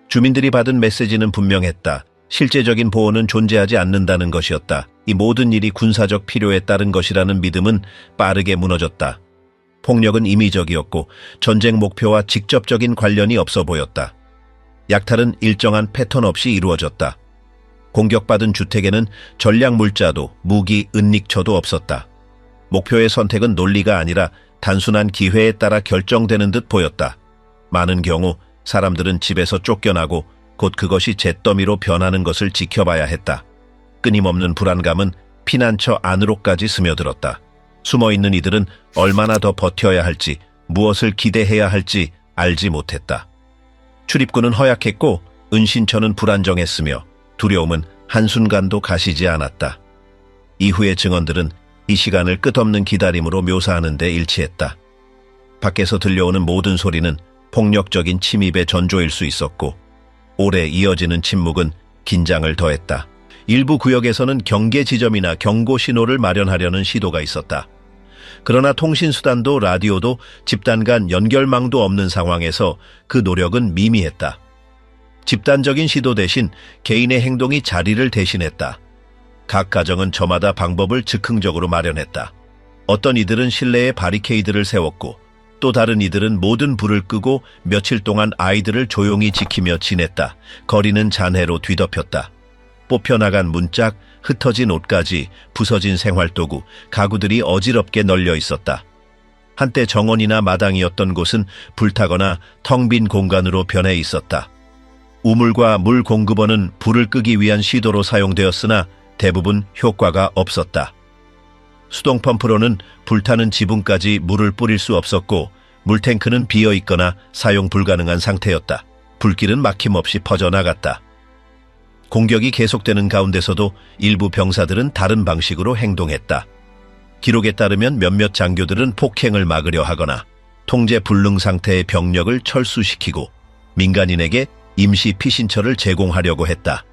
주민들이 받은 메시지는 분명했다. 실제적인 보호는 존재하지 않는다는 것이었다. 이 모든 일이 군사적 필요에 따른 것이라는 믿음은 빠르게 무너졌다. 폭력은 임의적이었고 전쟁 목표와 직접적인 관련이 없어 보였다. 약탈은 일정한 패턴 없이 이루어졌다. 공격받은 주택에는 전략 물자도 무기, 은닉처도 없었다. 목표의 선택은 논리가 아니라 단순한 기회에 따라 결정되는 듯 보였다. 많은 경우 사람들은 집에서 쫓겨나고 곧 그것이 잿더미로 변하는 것을 지켜봐야 했다. 끊임없는 불안감은 피난처 안으로까지 스며들었다. 숨어있는 이들은 얼마나 더 버텨야 할지, 무엇을 기대해야 할지 알지 못했다. 출입구는 허약했고 은신처는 불안정했으며 두려움은 한순간도 가시지 않았다. 이후의 증언들은 이 시간을 끝없는 기다림으로 묘사하는 데 일치했다. 밖에서 들려오는 모든 소리는 폭력적인 침입의 전조일 수 있었고, 오래 이어지는 침묵은 긴장을 더했다. 일부 구역에서는 경계 지점이나 경고 신호를 마련하려는 시도가 있었다. 그러나 통신수단도 라디오도 집단 간 연결망도 없는 상황에서 그 노력은 미미했다. 집단적인 시도 대신 개인의 행동이 자리를 대신했다. 각 가정은 저마다 방법을 즉흥적으로 마련했다. 어떤 이들은 실내에 바리케이드를 세웠고, 또 다른 이들은 모든 불을 끄고 며칠 동안 아이들을 조용히 지키며 지냈다. 거리는 잔해로 뒤덮였다. 뽑혀나간 문짝, 흩어진 옷가지, 부서진 생활도구, 가구들이 어지럽게 널려 있었다. 한때 정원이나 마당이었던 곳은 불타거나 텅 빈 공간으로 변해 있었다. 우물과 물 공급원은 불을 끄기 위한 시도로 사용되었으나 대부분 효과가 없었다. 수동 펌프로는 불타는 지붕까지 물을 뿌릴 수 없었고, 물탱크는 비어 있거나 사용 불가능한 상태였다. 불길은 막힘없이 퍼져나갔다. 공격이 계속되는 가운데서도 일부 병사들은 다른 방식으로 행동했다. 기록에 따르면 몇몇 장교들은 폭행을 막으려 하거나 통제 불능 상태의 병력을 철수시키고 민간인에게 임시 피신처를 제공하려고 했다.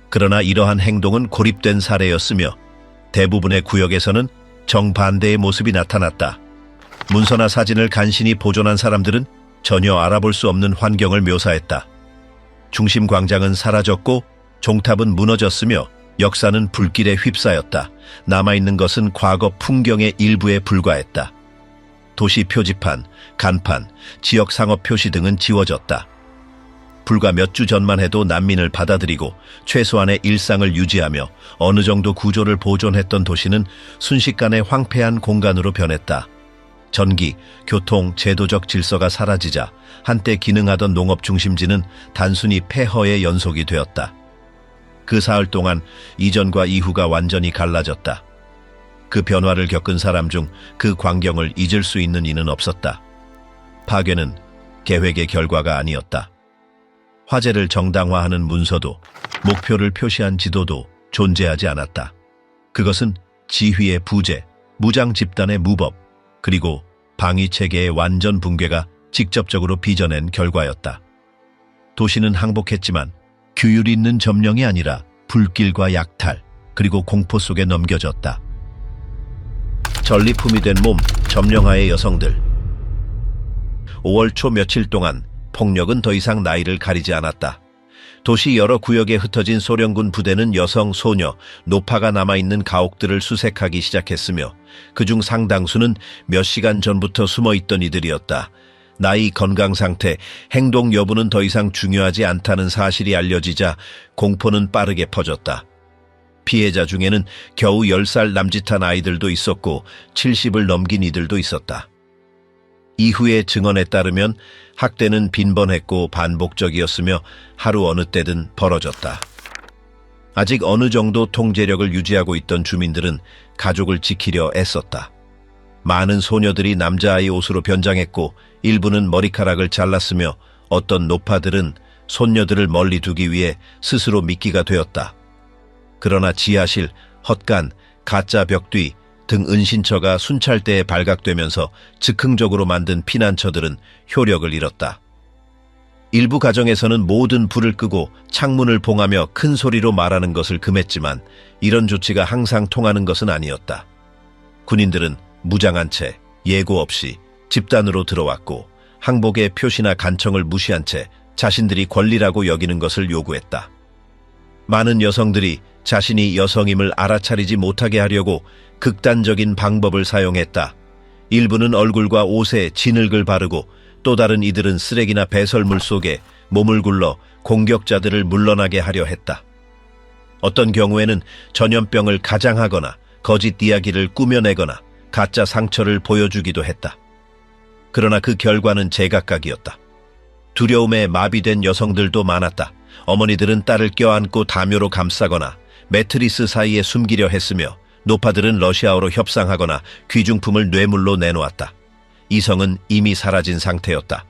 그러나 이러한 행동은 고립된 사례였으며 대부분의 구역에서는 정반대의 모습이 나타났다. 문서나 사진을 간신히 보존한 사람들은 전혀 알아볼 수 없는 환경을 묘사했다. 중심 광장은 사라졌고 종탑은 무너졌으며 역사는 불길에 휩싸였다. 남아있는 것은 과거 풍경의 일부에 불과했다. 도시 표지판, 간판, 지역 상업 표시 등은 지워졌다. 불과 몇 주 전만 해도 난민을 받아들이고 최소한의 일상을 유지하며 어느 정도 구조를 보존했던 도시는 순식간에 황폐한 공간으로 변했다. 전기, 교통, 제도적 질서가 사라지자 한때 기능하던 농업 중심지는 단순히 폐허의 연속이 되었다. 그 사흘 동안 이전과 이후가 완전히 갈라졌다. 그 변화를 겪은 사람 중 그 광경을 잊을 수 있는 이는 없었다. 파괴는 계획의 결과가 아니었다. 화재를 정당화하는 문서도, 목표를 표시한 지도도 존재하지 않았다. 그것은 지휘의 부재, 무장 집단의 무법, 그리고 방위체계의 완전 붕괴가 직접적으로 빚어낸 결과였다. 도시는 항복했지만 규율 있는 점령이 아니라 불길과 약탈, 그리고 공포 속에 넘겨졌다. 전리품이 된 몸, 점령하의 여성들. 5월 초 며칠 동안 폭력은 더 이상 나이를 가리지 않았다. 도시 여러 구역에 흩어진 소련군 부대는 여성, 소녀, 노파가 남아있는 가옥들을 수색하기 시작했으며 그중 상당수는 몇 시간 전부터 숨어있던 이들이었다. 나이, 건강 상태, 행동 여부는 더 이상 중요하지 않다는 사실이 알려지자 공포는 빠르게 퍼졌다. 피해자 중에는 겨우 10살 남짓한 아이들도 있었고 70을 넘긴 이들도 있었다. 이후의 증언에 따르면 학대는 빈번했고 반복적이었으며 하루 어느 때든 벌어졌다. 아직 어느 정도 통제력을 유지하고 있던 주민들은 가족을 지키려 애썼다. 많은 소녀들이 남자아이 옷으로 변장했고 일부는 머리카락을 잘랐으며 어떤 노파들은 손녀들을 멀리 두기 위해 스스로 미끼가 되었다. 그러나 지하실, 헛간, 가짜 벽뒤 등 은신처가 순찰대에 발각되면서 즉흥적으로 만든 피난처들은 효력을 잃었다. 일부 가정에서는 모든 불을 끄고 창문을 봉하며 큰 소리로 말하는 것을 금했지만 이런 조치가 항상 통하는 것은 아니었다. 군인들은 무장한 채 예고 없이 집단으로 들어왔고 항복의 표시나 간청을 무시한 채 자신들이 권리라고 여기는 것을 요구했다. 많은 여성들이 자신이 여성임을 알아차리지 못하게 하려고 극단적인 방법을 사용했다. 일부는 얼굴과 옷에 진흙을 바르고 또 다른 이들은 쓰레기나 배설물 속에 몸을 굴러 공격자들을 물러나게 하려 했다. 어떤 경우에는 전염병을 가장하거나 거짓 이야기를 꾸며내거나 가짜 상처를 보여주기도 했다. 그러나 그 결과는 제각각이었다. 두려움에 마비된 여성들도 많았다. 어머니들은 딸을 껴안고 담요로 감싸거나 매트리스 사이에 숨기려 했으며 노파들은 러시아어로 협상하거나 귀중품을 뇌물로 내놓았다. 이성은 이미 사라진 상태였다.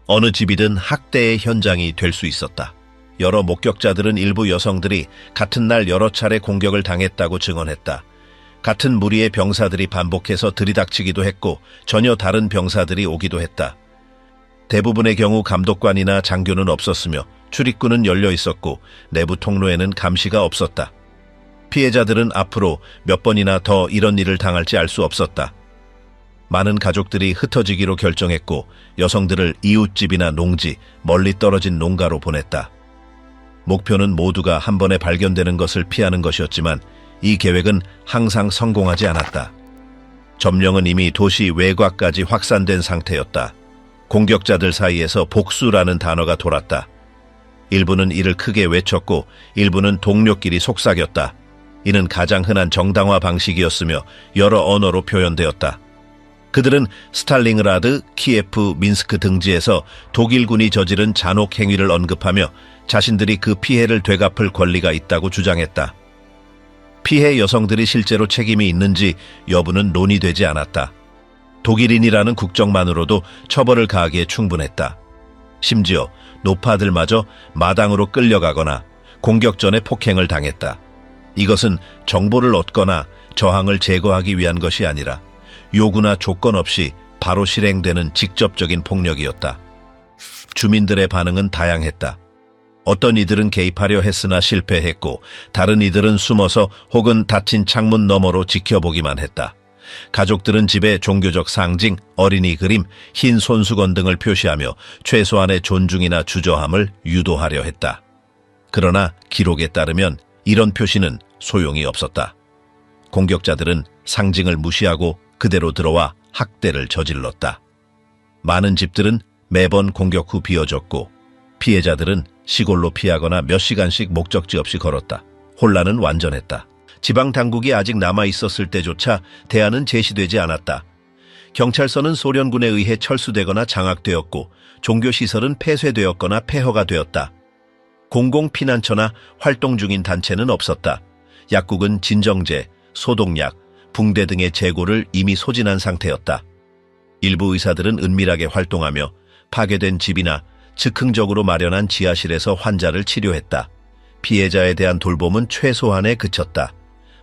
어느 집이든 학대의 현장이 될 수 있었다. 여러 목격자들은 일부 여성들이 같은 날 여러 차례 공격을 당했다고 증언했다. 같은 무리의 병사들이 반복해서 들이닥치기도 했고 전혀 다른 병사들이 오기도 했다. 대부분의 경우 감독관이나 장교는 없었으며 출입구는 열려 있었고 내부 통로에는 감시가 없었다. 피해자들은 앞으로 몇 번이나 더 이런 일을 당할지 알 수 없었다. 많은 가족들이 흩어지기로 결정했고 여성들을 이웃집이나 농지, 멀리 떨어진 농가로 보냈다. 목표는 모두가 한 번에 발견되는 것을 피하는 것이었지만 이 계획은 항상 성공하지 않았다. 점령은 이미 도시 외곽까지 확산된 상태였다. 공격자들 사이에서 복수라는 단어가 돌았다. 일부는 이를 크게 외쳤고 일부는 동료끼리 속삭였다. 이는 가장 흔한 정당화 방식이었으며 여러 언어로 표현되었다. 그들은 스탈링그라드, 키예프, 민스크 등지에서 독일군이 저지른 잔혹 행위를 언급하며 자신들이 그 피해를 되갚을 권리가 있다고 주장했다. 피해 여성들이 실제로 책임이 있는지 여부는 논의되지 않았다. 독일인이라는 국적만으로도 처벌을 가하기에 충분했다. 심지어 노파들마저 마당으로 끌려가거나 공격 전에 폭행을 당했다. 이것은 정보를 얻거나 저항을 제거하기 위한 것이 아니라 요구나 조건 없이 바로 실행되는 직접적인 폭력이었다. 주민들의 반응은 다양했다. 어떤 이들은 개입하려 했으나 실패했고 다른 이들은 숨어서 혹은 닫힌 창문 너머로 지켜보기만 했다. 가족들은 집에 종교적 상징, 어린이 그림, 흰 손수건 등을 표시하며 최소한의 존중이나 주저함을 유도하려 했다. 그러나 기록에 따르면 이런 표시는 소용이 없었다. 공격자들은 상징을 무시하고 그대로 들어와 학대를 저질렀다. 많은 집들은 매번 공격 후 비어졌고 피해자들은 시골로 피하거나 몇 시간씩 목적지 없이 걸었다. 혼란은 완전했다. 지방 당국이 아직 남아 있었을 때조차 대안은 제시되지 않았다. 경찰서는 소련군에 의해 철수되거나 장악되었고 종교시설은 폐쇄되었거나 폐허가 되었다. 공공피난처나 활동 중인 단체는 없었다. 약국은 진정제, 소독약, 붕대 등의 재고를 이미 소진한 상태였다. 일부 의사들은 은밀하게 활동하며 파괴된 집이나 즉흥적으로 마련한 지하실에서 환자를 치료했다. 피해자에 대한 돌봄은 최소한에 그쳤다.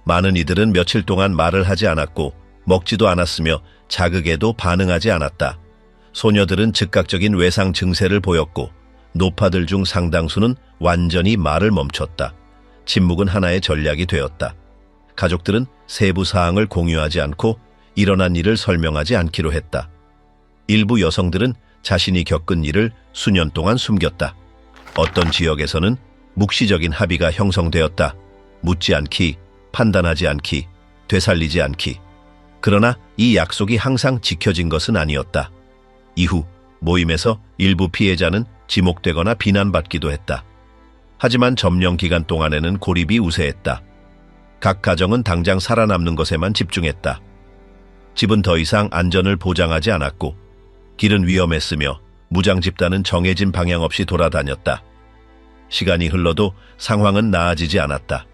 많은 이들은 며칠 동안 말을 하지 않았고 먹지도 않았으며 자극에도 반응하지 않았다. 소녀들은 즉각적인 외상 증세를 보였고 노파들 중 상당수는 완전히 말을 멈췄다. 침묵은 하나의 전략이 되었다. 가족들은 세부 사항을 공유하지 않고 일어난 일을 설명하지 않기로 했다. 일부 여성들은 자신이 겪은 일을 수년 동안 숨겼다. 어떤 지역에서는 묵시적인 합의가 형성되었다. 묻지 않기, 판단하지 않기, 되살리지 않기. 그러나 이 약속이 항상 지켜진 것은 아니었다. 이후 모임에서 일부 피해자는 지목되거나 비난받기도 했다. 하지만 점령 기간 동안에는 고립이 우세했다. 각 가정은 당장 살아남는 것에만 집중했다. 집은 더 이상 안전을 보장하지 않았고 길은 위험했으며 무장 집단은 정해진 방향 없이 돌아다녔다. 시간이 흘러도 상황은 나아지지 않았다.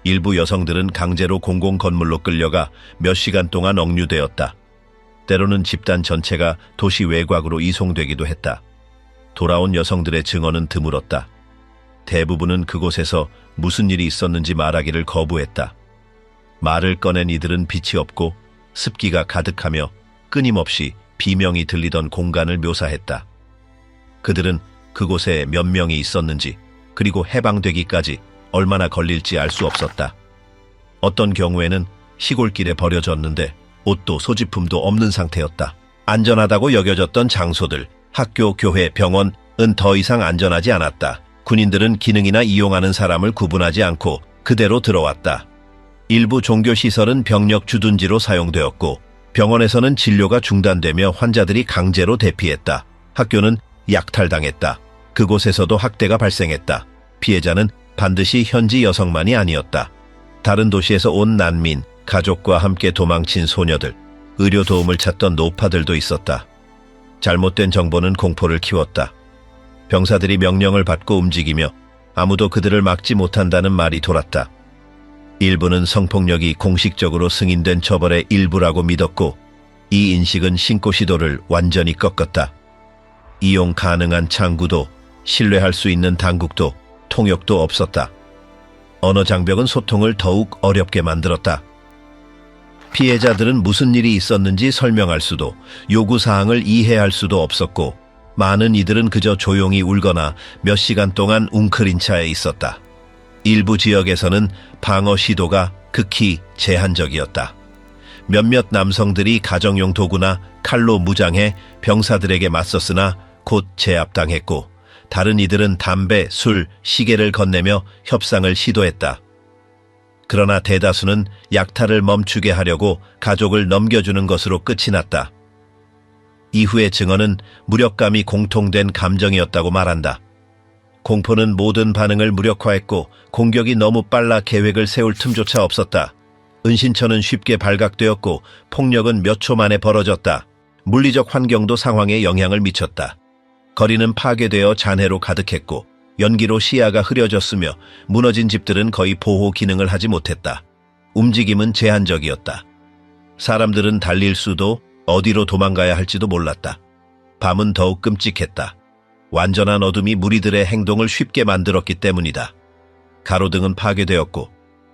일부 여성들은 강제로 공공 건물로 끌려가 몇 시간 동안 억류되었다. 때로는 집단 전체가 도시 외곽으로 이송되기도 했다. 돌아온 여성들의 증언은 드물었다. 대부분은 그곳에서 무슨 일이 있었는지 말하기를 거부했다. 말을 꺼낸 이들은 빛이 없고 습기가 가득하며 끊임없이 비명이 들리던 공간을 묘사했다. 그들은 그곳에 몇 명이 있었는지 그리고 해방되기까지 얼마나 걸릴지 알 수 없었다. 어떤 경우에는 시골길에 버려졌는데 옷도 소지품도 없는 상태였다. 안전하다고 여겨졌던 장소들, 학교, 교회, 병원은 더 이상 안전하지 않았다. 군인들은 기능이나 이용하는 사람을 구분하지 않고 그대로 들어왔다. 일부 종교시설은 병력 주둔지로 사용되었고 병원에서는 진료가 중단되며 환자들이 강제로 대피했다. 학교는 약탈당했다. 그곳에서도 학대가 발생했다. 피해자는 반드시 현지 여성만이 아니었다. 다른 도시에서 온 난민, 가족과 함께 도망친 소녀들, 의료 도움을 찾던 노파들도 있었다. 잘못된 정보는 공포를 키웠다. 병사들이 명령을 받고 움직이며 아무도 그들을 막지 못한다는 말이 돌았다. 일부는 성폭력이 공식적으로 승인된 처벌의 일부라고 믿었고 이 인식은 신고 시도를 완전히 꺾었다. 이용 가능한 창구도 신뢰할 수 있는 당국도 통역도 없었다. 언어 장벽은 소통을 더욱 어렵게 만들었다. 피해자들은 무슨 일이 있었는지 설명할 수도 요구사항을 이해할 수도 없었고 많은 이들은 그저 조용히 울거나 몇 시간 동안 웅크린 차에 있었다. 일부 지역에서는 방어 시도가 극히 제한적이었다. 몇몇 남성들이 가정용 도구나 칼로 무장해 병사들에게 맞섰으나 곧 제압당했고 다른 이들은 담배, 술, 시계를 건네며 협상을 시도했다. 그러나 대다수는 약탈을 멈추게 하려고 가족을 넘겨주는 것으로 끝이 났다. 이후의 증언은 무력감이 공통된 감정이었다고 말한다. 공포는 모든 반응을 무력화했고 공격이 너무 빨라 계획을 세울 틈조차 없었다. 은신처는 쉽게 발각되었고 폭력은 몇 초 만에 벌어졌다. 물리적 환경도 상황에 영향을 미쳤다. 거리는 파괴되어 잔해로 가득했고 연기로 시야가 흐려졌으며 무너진 집들은 거의 보호 기능을 하지 못했다. 움직임은 제한적이었다. 사람들은 달릴 수도 어디로 도망가야 할지도 몰랐다. 밤은 더욱 끔찍했다. 완전한 어둠이 무리들의 행동을 쉽게 만들었기 때문이다. 가로등은 파괴되었고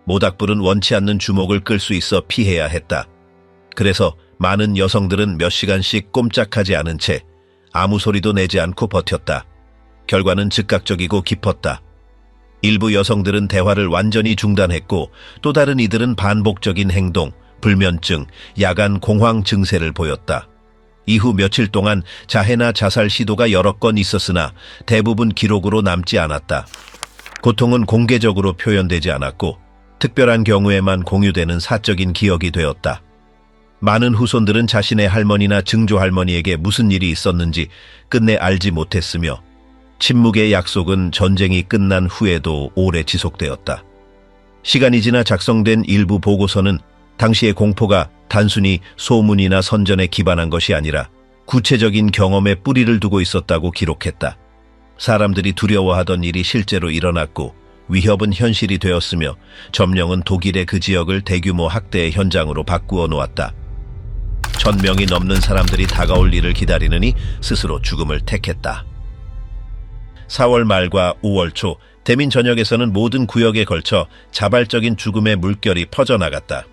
모닥불은 원치 않는 주목을 끌 수 있어 피해야 했다. 그래서 많은 여성들은 몇 시간씩 꼼짝하지 않은 채 아무 소리도 내지 않고 버텼다. 결과는 즉각적이고 깊었다. 일부 여성들은 대화를 완전히 중단했고 또 다른 이들은 반복적인 행동, 불면증, 야간 공황 증세를 보였다. 이후 며칠 동안 자해나 자살 시도가 여러 건 있었으나 대부분 기록으로 남지 않았다. 고통은 공개적으로 표현되지 않았고 특별한 경우에만 공유되는 사적인 기억이 되었다. 많은 후손들은 자신의 할머니나 증조할머니에게 무슨 일이 있었는지 끝내 알지 못했으며 침묵의 약속은 전쟁이 끝난 후에도 오래 지속되었다. 시간이 지나 작성된 일부 보고서는 당시의 공포가 단순히 소문이나 선전에 기반한 것이 아니라 구체적인 경험에 뿌리를 두고 있었다고 기록했다. 사람들이 두려워하던 일이 실제로 일어났고 위협은 현실이 되었으며 점령은 독일의 그 지역을 대규모 학대의 현장으로 바꾸어 놓았다. 1000명이 넘는 사람들이 다가올 일을 기다리느니 스스로 죽음을 택했다. 4월 말과 5월 초 대민 전역에서는 모든 구역에 걸쳐 자발적인 죽음의 물결이 퍼져나갔다.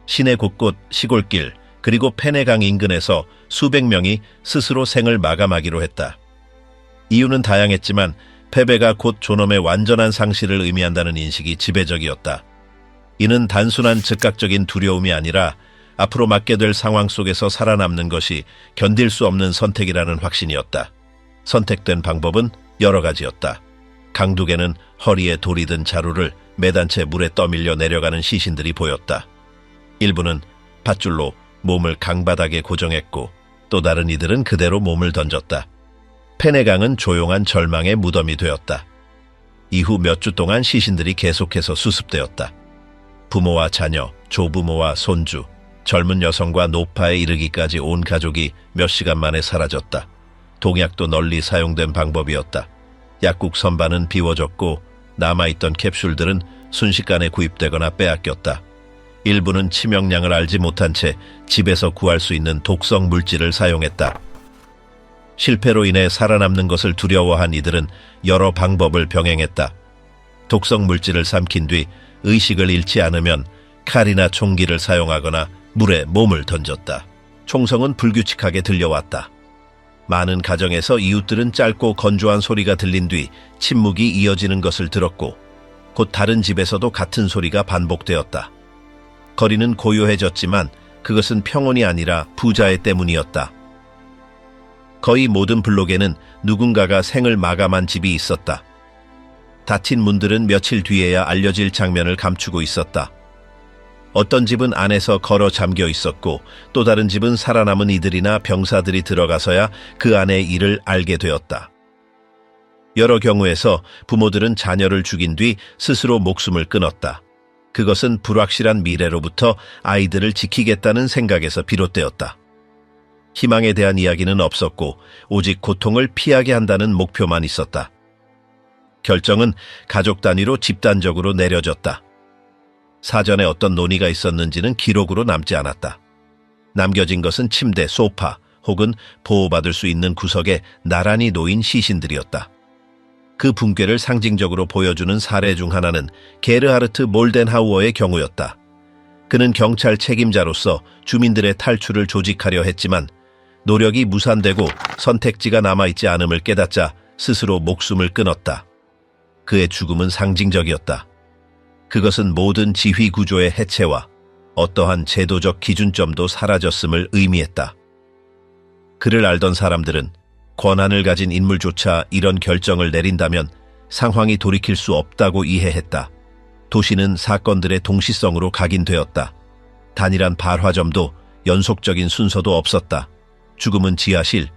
시내 곳곳, 시골길, 그리고 페네강 인근에서 수백 명이 스스로 생을 마감하기로 했다. 이유는 다양했지만 패배가 곧 존엄의 완전한 상실을 의미한다는 인식이 지배적이었다. 이는 단순한 즉각적인 두려움이 아니라 앞으로 맞게 될 상황 속에서 살아남는 것이 견딜 수 없는 선택이라는 확신이었다. 선택된 방법은 여러 가지였다. 강둑에는 허리에 돌이 든 자루를 매단 채 물에 떠밀려 내려가는 시신들이 보였다. 일부는 밧줄로 몸을 강바닥에 고정했고 또 다른 이들은 그대로 몸을 던졌다. 페네강은 조용한 절망의 무덤이 되었다. 이후 몇 주 동안 시신들이 계속해서 수습되었다. 부모와 자녀, 조부모와 손주, 젊은 여성과 노파에 이르기까지 온 가족이 몇 시간 만에 사라졌다. 동약도 널리 사용된 방법이었다. 약국 선반은 비워졌고 남아있던 캡슐들은 순식간에 구입되거나 빼앗겼다. 일부는 치명량을 알지 못한 채 집에서 구할 수 있는 독성 물질을 사용했다. 실패로 인해 살아남는 것을 두려워한 이들은 여러 방법을 병행했다. 독성 물질을 삼킨 뒤 의식을 잃지 않으면 칼이나 총기를 사용하거나 물에 몸을 던졌다. 총성은 불규칙하게 들려왔다. 많은 가정에서 이웃들은 짧고 건조한 소리가 들린 뒤 침묵이 이어지는 것을 들었고 곧 다른 집에서도 같은 소리가 반복되었다. 거리는 고요해졌지만 그것은 평온이 아니라 부자의 때문이었다. 거의 모든 블록에는 누군가가 생을 마감한 집이 있었다. 닫힌 문들은 며칠 뒤에야 알려질 장면을 감추고 있었다. 어떤 집은 안에서 걸어 잠겨 있었고 또 다른 집은 살아남은 이들이나 병사들이 들어가서야 그 안의 일을 알게 되었다. 여러 경우에서 부모들은 자녀를 죽인 뒤 스스로 목숨을 끊었다. 그것은 불확실한 미래로부터 아이들을 지키겠다는 생각에서 비롯되었다. 희망에 대한 이야기는 없었고 오직 고통을 피하게 한다는 목표만 있었다. 결정은 가족 단위로 집단적으로 내려졌다. 사전에 어떤 논의가 있었는지는 기록으로 남지 않았다. 남겨진 것은 침대, 소파 혹은 보호받을 수 있는 구석에 나란히 놓인 시신들이었다. 그 붕괴를 상징적으로 보여주는 사례 중 하나는 게르하르트 몰덴하우어의 경우였다. 그는 경찰 책임자로서 주민들의 탈출을 조직하려 했지만 노력이 무산되고 선택지가 남아있지 않음을 깨닫자 스스로 목숨을 끊었다. 그의 죽음은 상징적이었다. 그것은 모든 지휘 구조의 해체와 어떠한 제도적 기준점도 사라졌음을 의미했다. 그를 알던 사람들은 권한을 가진 인물조차 이런 결정을 내린다면 상황이 돌이킬 수 없다고 이해했다. 도시는 사건들의 동시성으로 각인되었다. 단일한 발화점도 연속적인 순서도 없었다. 죽음은 지하실,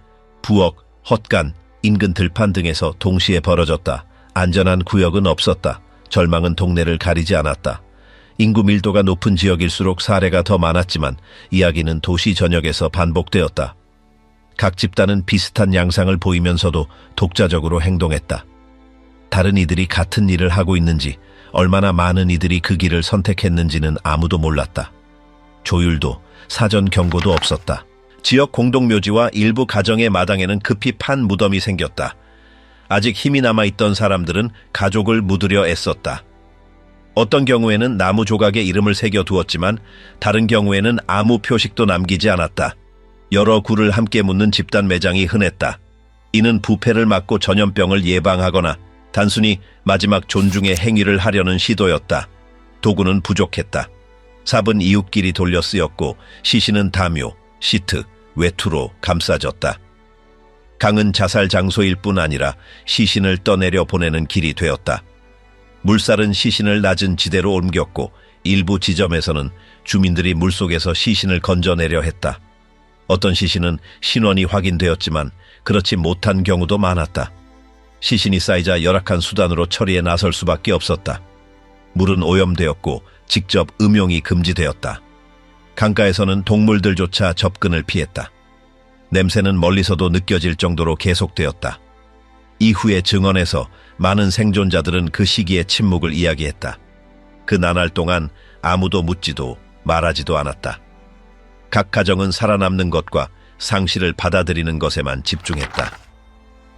부엌, 헛간, 인근 들판 등에서 동시에 벌어졌다. 안전한 구역은 없었다. 절망은 동네를 가리지 않았다. 인구 밀도가 높은 지역일수록 사례가 더 많았지만 이야기는 도시 전역에서 반복되었다. 각 집단은 비슷한 양상을 보이면서도 독자적으로 행동했다. 다른 이들이 같은 일을 하고 있는지, 얼마나 많은 이들이 그 길을 선택했는지는 아무도 몰랐다. 조율도, 사전 경고도 없었다. 지역 공동묘지와 일부 가정의 마당에는 급히 판 무덤이 생겼다. 아직 힘이 남아있던 사람들은 가족을 묻으려 애썼다. 어떤 경우에는 나무 조각에 이름을 새겨두었지만 다른 경우에는 아무 표식도 남기지 않았다. 여러 굴을 함께 묻는 집단 매장이 흔했다. 이는 부패를 막고 전염병을 예방하거나 단순히 마지막 존중의 행위를 하려는 시도였다. 도구는 부족했다. 삽은 이웃끼리 돌려 쓰였고 시신은 담요, 시트, 외투로 감싸졌다. 강은 자살 장소일 뿐 아니라 시신을 떠내려 보내는 길이 되었다. 물살은 시신을 낮은 지대로 옮겼고 일부 지점에서는 주민들이 물속에서 시신을 건져내려 했다. 어떤 시신은 신원이 확인되었지만 그렇지 못한 경우도 많았다. 시신이 쌓이자 열악한 수단으로 처리에 나설 수밖에 없었다. 물은 오염되었고 직접 음용이 금지되었다. 강가에서는 동물들조차 접근을 피했다. 냄새는 멀리서도 느껴질 정도로 계속되었다. 이후의 증언에서 많은 생존자들은 그 시기의 침묵을 이야기했다. 그 나날 동안 아무도 묻지도 말하지도 않았다. 각 가정은 살아남는 것과 상실을 받아들이는 것에만 집중했다.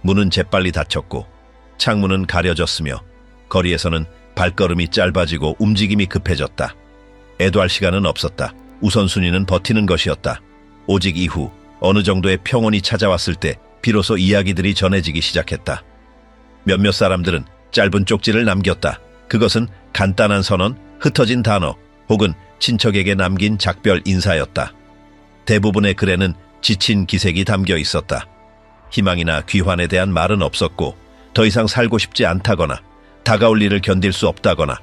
문은 재빨리 닫혔고 창문은 가려졌으며 거리에서는 발걸음이 짧아지고 움직임이 급해졌다. 애도할 시간은 없었다. 우선순위는 버티는 것이었다. 오직 이후 어느 정도의 평온이 찾아왔을 때 비로소 이야기들이 전해지기 시작했다. 몇몇 사람들은 짧은 쪽지를 남겼다. 그것은 간단한 선언, 흩어진 단어 혹은 친척에게 남긴 작별 인사였다. 대부분의 글에는 지친 기색이 담겨 있었다. 희망이나 귀환에 대한 말은 없었고 더 이상 살고 싶지 않다거나 다가올 일을 견딜 수 없다거나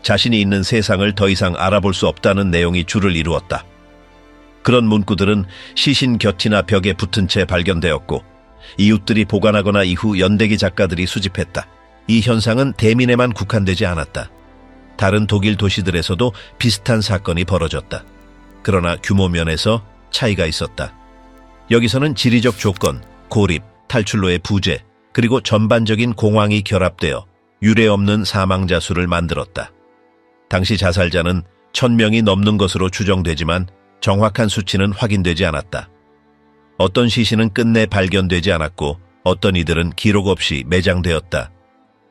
자신이 있는 세상을 더 이상 알아볼 수 없다는 내용이 주를 이루었다. 그런 문구들은 시신 곁이나 벽에 붙은 채 발견되었고 이웃들이 보관하거나 이후 연대기 작가들이 수집했다. 이 현상은 대민에만 국한되지 않았다. 다른 독일 도시들에서도 비슷한 사건이 벌어졌다. 그러나 규모 면에서 차이가 있었다. 여기서는 지리적 조건, 고립, 탈출로의 부재, 그리고 전반적인 공황이 결합되어 유례 없는 사망자 수를 만들었다. 당시 자살자는 1000명이 넘는 것으로 추정되지만 정확한 수치는 확인되지 않았다. 어떤 시신은 끝내 발견되지 않았고 어떤 이들은 기록 없이 매장되었다.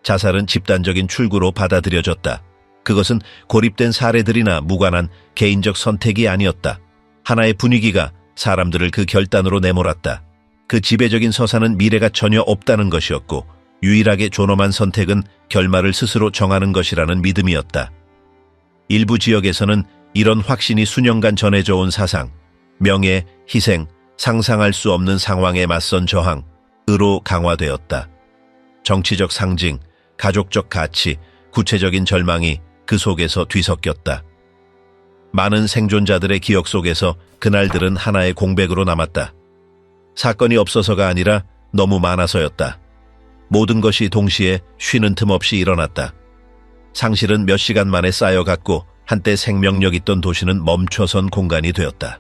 자살은 집단적인 출구로 받아들여졌다. 그것은 고립된 사례들이나 무관한 개인적 선택이 아니었다. 하나의 분위기가 사람들을 그 결단으로 내몰았다. 그 지배적인 서사는 미래가 전혀 없다는 것이었고 유일하게 존엄한 선택은 결말을 스스로 정하는 것이라는 믿음이었다. 일부 지역에서는 이런 확신이 수년간 전해져 온 사상, 명예, 희생, 상상할 수 없는 상황에 맞선 저항으로 강화되었다. 정치적 상징, 가족적 가치, 구체적인 절망이 그 속에서 뒤섞였다. 많은 생존자들의 기억 속에서 그날들은 하나의 공백으로 남았다. 사건이 없어서가 아니라 너무 많아서였다. 모든 것이 동시에 쉬는 틈 없이 일어났다. 상실은 몇 시간 만에 쌓여갔고 한때 생명력 있던 도시는 멈춰선 공간이 되었다.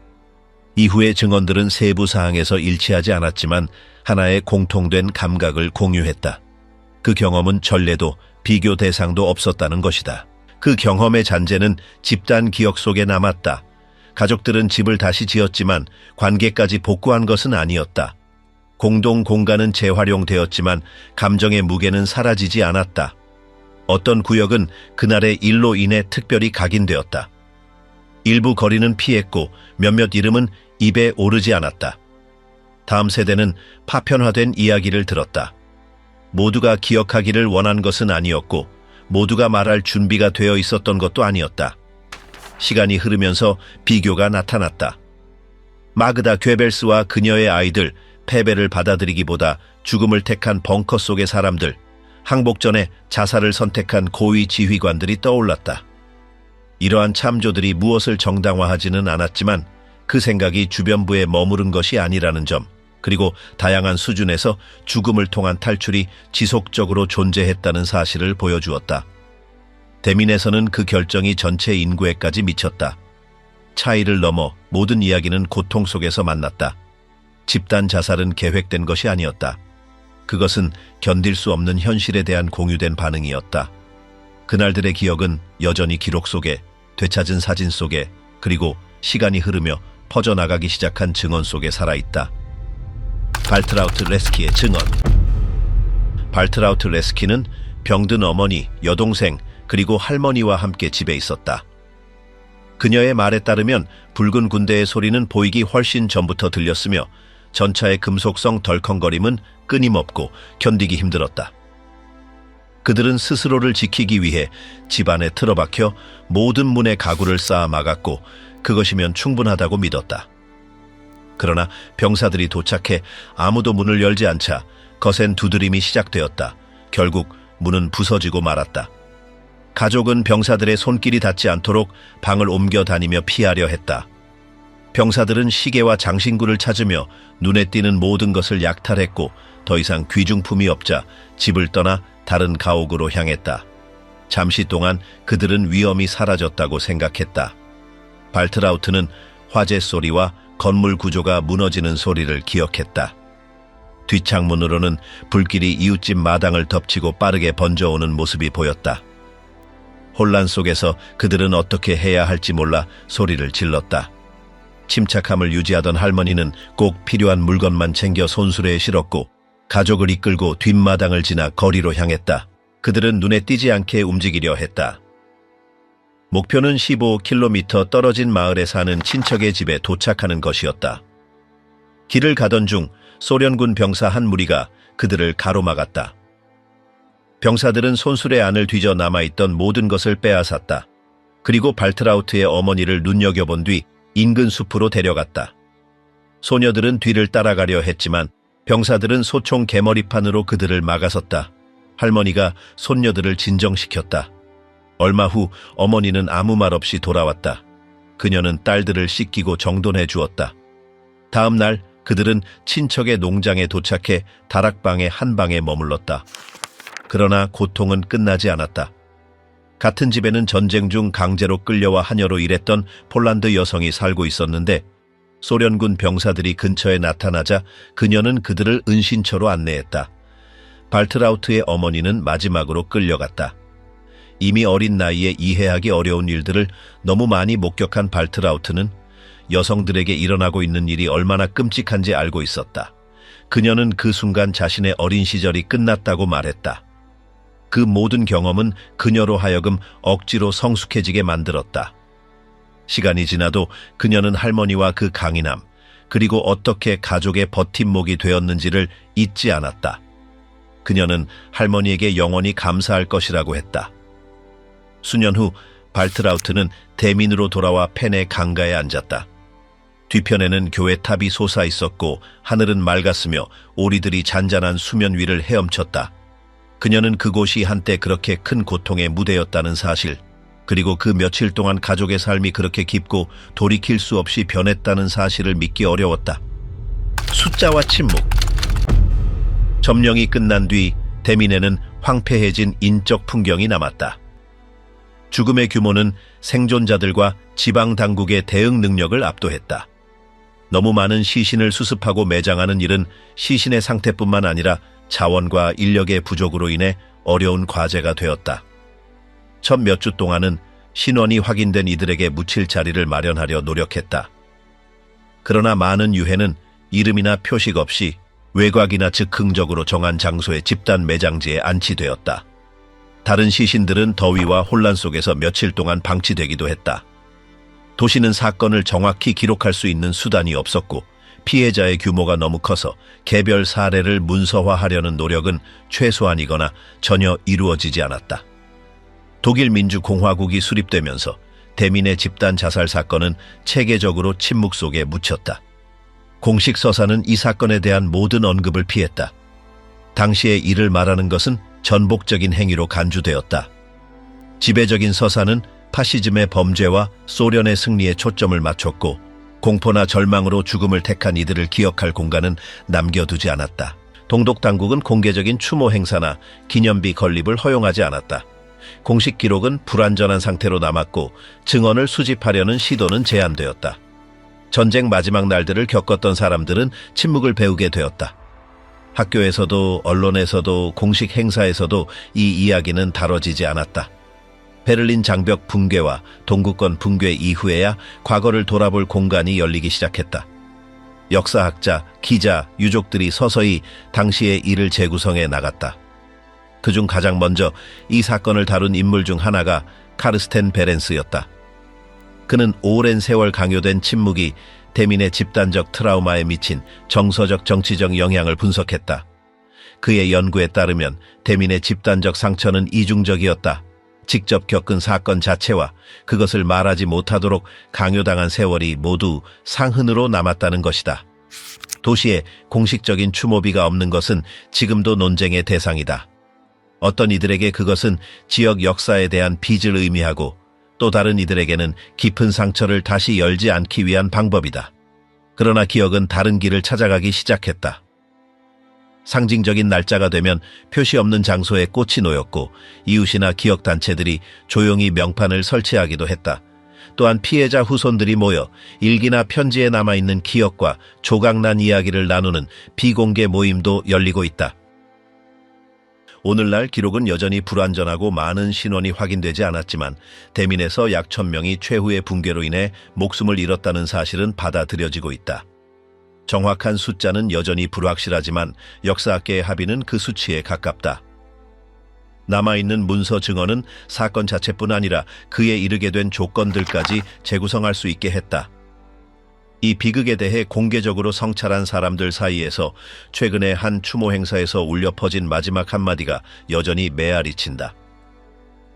이후의 증언들은 세부 사항에서 일치하지 않았지만 하나의 공통된 감각을 공유했다. 그 경험은 전례도 비교 대상도 없었다는 것이다. 그 경험의 잔재는 집단 기억 속에 남았다. 가족들은 집을 다시 지었지만 관계까지 복구한 것은 아니었다. 공동 공간은 재활용되었지만 감정의 무게는 사라지지 않았다. 어떤 구역은 그날의 일로 인해 특별히 각인되었다. 일부 거리는 피했고 몇몇 이름은 입에 오르지 않았다. 다음 세대는 파편화된 이야기를 들었다. 모두가 기억하기를 원한 것은 아니었고 모두가 말할 준비가 되어 있었던 것도 아니었다. 시간이 흐르면서 비교가 나타났다. 마그다 괴벨스와 그녀의 아이들, 패배를 받아들이기보다 죽음을 택한 벙커 속의 사람들, 항복 전에 자살을 선택한 고위 지휘관들이 떠올랐다. 이러한 참조들이 무엇을 정당화하지는 않았지만 그 생각이 주변부에 머무른 것이 아니라는 점, 그리고 다양한 수준에서 죽음을 통한 탈출이 지속적으로 존재했다는 사실을 보여주었다. 대민에서는 그 결정이 전체 인구에까지 미쳤다. 차이를 넘어 모든 이야기는 고통 속에서 만났다. 집단 자살은 계획된 것이 아니었다. 그것은 견딜 수 없는 현실에 대한 공유된 반응이었다. 그날들의 기억은 여전히 기록 속에, 되찾은 사진 속에, 그리고 시간이 흐르며 퍼져나가기 시작한 증언 속에 살아있다. 발트라우트 레스키의 증언. 발트라우트 레스키는 병든 어머니, 여동생, 그리고 할머니와 함께 집에 있었다. 그녀의 말에 따르면 붉은 군대의 소리는 보이기 훨씬 전부터 들렸으며 전차의 금속성 덜컹거림은 끊임없고 견디기 힘들었다. 그들은 스스로를 지키기 위해 집안에 틀어박혀 모든 문에 가구를 쌓아 막았고 그것이면 충분하다고 믿었다. 그러나 병사들이 도착해 아무도 문을 열지 않자 거센 두드림이 시작되었다. 결국 문은 부서지고 말았다. 가족은 병사들의 손길이 닿지 않도록 방을 옮겨 다니며 피하려 했다. 병사들은 시계와 장신구를 찾으며 눈에 띄는 모든 것을 약탈했고 더 이상 귀중품이 없자 집을 떠나 다른 가옥으로 향했다. 잠시 동안 그들은 위험이 사라졌다고 생각했다. 발트라우트는 화재 소리와 건물 구조가 무너지는 소리를 기억했다. 뒷창문으로는 불길이 이웃집 마당을 덮치고 빠르게 번져오는 모습이 보였다. 혼란 속에서 그들은 어떻게 해야 할지 몰라 소리를 질렀다. 침착함을 유지하던 할머니는 꼭 필요한 물건만 챙겨 손수레에 실었고 가족을 이끌고 뒷마당을 지나 거리로 향했다. 그들은 눈에 띄지 않게 움직이려 했다. 목표는 15km 떨어진 마을에 사는 친척의 집에 도착하는 것이었다. 길을 가던 중 소련군 병사 한 무리가 그들을 가로막았다. 병사들은 손수레 안을 뒤져 남아있던 모든 것을 빼앗았다. 그리고 발트라우트의 어머니를 눈여겨본 뒤 인근 숲으로 데려갔다. 소녀들은 뒤를 따라가려 했지만 병사들은 소총 개머리판으로 그들을 막아섰다. 할머니가 손녀들을 진정시켰다. 얼마 후 어머니는 아무 말 없이 돌아왔다. 그녀는 딸들을 씻기고 정돈해 주었다. 다음 날 그들은 친척의 농장에 도착해 다락방의 한 방에 머물렀다. 그러나 고통은 끝나지 않았다. 같은 집에는 전쟁 중 강제로 끌려와 하녀로 일했던 폴란드 여성이 살고 있었는데 소련군 병사들이 근처에 나타나자 그녀는 그들을 은신처로 안내했다. 발트라우트의 어머니는 마지막으로 끌려갔다. 이미 어린 나이에 이해하기 어려운 일들을 너무 많이 목격한 발트라우트는 여성들에게 일어나고 있는 일이 얼마나 끔찍한지 알고 있었다. 그녀는 그 순간 자신의 어린 시절이 끝났다고 말했다. 그 모든 경험은 그녀로 하여금 억지로 성숙해지게 만들었다. 시간이 지나도 그녀는 할머니와 그 강인함, 그리고 어떻게 가족의 버팀목이 되었는지를 잊지 않았다. 그녀는 할머니에게 영원히 감사할 것이라고 했다. 수년 후 발트라우트는 대민으로 돌아와 펜의 강가에 앉았다. 뒤편에는 교회 탑이 솟아 있었고 하늘은 맑았으며 오리들이 잔잔한 수면 위를 헤엄쳤다. 그녀는 그곳이 한때 그렇게 큰 고통의 무대였다는 사실, 그리고 그 며칠 동안 가족의 삶이 그렇게 깊고 돌이킬 수 없이 변했다는 사실을 믿기 어려웠다. 숫자와 침묵. 점령이 끝난 뒤 대민에는 황폐해진 인적 풍경이 남았다. 죽음의 규모는 생존자들과 지방 당국의 대응 능력을 압도했다. 너무 많은 시신을 수습하고 매장하는 일은 시신의 상태뿐만 아니라 자원과 인력의 부족으로 인해 어려운 과제가 되었다. 첫 몇 주 동안은 신원이 확인된 이들에게 묻힐 자리를 마련하려 노력했다. 그러나 많은 유해는 이름이나 표식 없이 외곽이나 즉흥적으로 정한 장소의 집단 매장지에 안치되었다. 다른 시신들은 더위와 혼란 속에서 며칠 동안 방치되기도 했다. 도시는 사건을 정확히 기록할 수 있는 수단이 없었고 피해자의 규모가 너무 커서 개별 사례를 문서화하려는 노력은 최소한이거나 전혀 이루어지지 않았다. 독일 민주공화국이 수립되면서 대민의 집단 자살 사건은 체계적으로 침묵 속에 묻혔다. 공식 서사는 이 사건에 대한 모든 언급을 피했다. 당시의 이를 말하는 것은 전복적인 행위로 간주되었다. 지배적인 서사는 파시즘의 범죄와 소련의 승리에 초점을 맞췄고 공포나 절망으로 죽음을 택한 이들을 기억할 공간은 남겨두지 않았다. 동독 당국은 공개적인 추모 행사나 기념비 건립을 허용하지 않았다. 공식 기록은 불완전한 상태로 남았고 증언을 수집하려는 시도는 제한되었다. 전쟁 마지막 날들을 겪었던 사람들은 침묵을 배우게 되었다. 학교에서도 언론에서도 공식 행사에서도 이 이야기는 다뤄지지 않았다. 베를린 장벽 붕괴와 동구권 붕괴 이후에야 과거를 돌아볼 공간이 열리기 시작했다. 역사학자, 기자, 유족들이 서서히 당시의 일을 재구성해 나갔다. 그중 가장 먼저 이 사건을 다룬 인물 중 하나가 카르스텐 베렌스였다. 그는 오랜 세월 강요된 침묵이 대민의 집단적 트라우마에 미친 정서적 정치적 영향을 분석했다. 그의 연구에 따르면 대민의 집단적 상처는 이중적이었다. 직접 겪은 사건 자체와 그것을 말하지 못하도록 강요당한 세월이 모두 상흔으로 남았다는 것이다. 도시에 공식적인 추모비가 없는 것은 지금도 논쟁의 대상이다. 어떤 이들에게 그것은 지역 역사에 대한 빚을 의미하고 또 다른 이들에게는 깊은 상처를 다시 열지 않기 위한 방법이다. 그러나 기억은 다른 길을 찾아가기 시작했다. 상징적인 날짜가 되면 표시 없는 장소에 꽃이 놓였고 이웃이나 기억단체들이 조용히 명판을 설치하기도 했다. 또한 피해자 후손들이 모여 일기나 편지에 남아있는 기억과 조각난 이야기를 나누는 비공개 모임도 열리고 있다. 오늘날 기록은 여전히 불완전하고 많은 신원이 확인되지 않았지만 대민에서 약 1000명이 최후의 붕괴로 인해 목숨을 잃었다는 사실은 받아들여지고 있다. 정확한 숫자는 여전히 불확실하지만 역사학계의 합의는 그 수치에 가깝다. 남아있는 문서 증언은 사건 자체뿐 아니라 그에 이르게 된 조건들까지 재구성할 수 있게 했다. 이 비극에 대해 공개적으로 성찰한 사람들 사이에서 최근에 한 추모 행사에서 울려 퍼진 마지막 한마디가 여전히 메아리친다.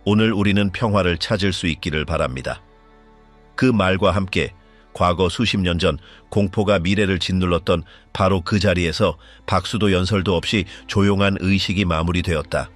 오늘 우리는 평화를 찾을 수 있기를 바랍니다. 그 말과 함께 과거 수십 년 전 공포가 미래를 짓눌렀던 바로 그 자리에서 박수도 연설도 없이 조용한 의식이 마무리되었다.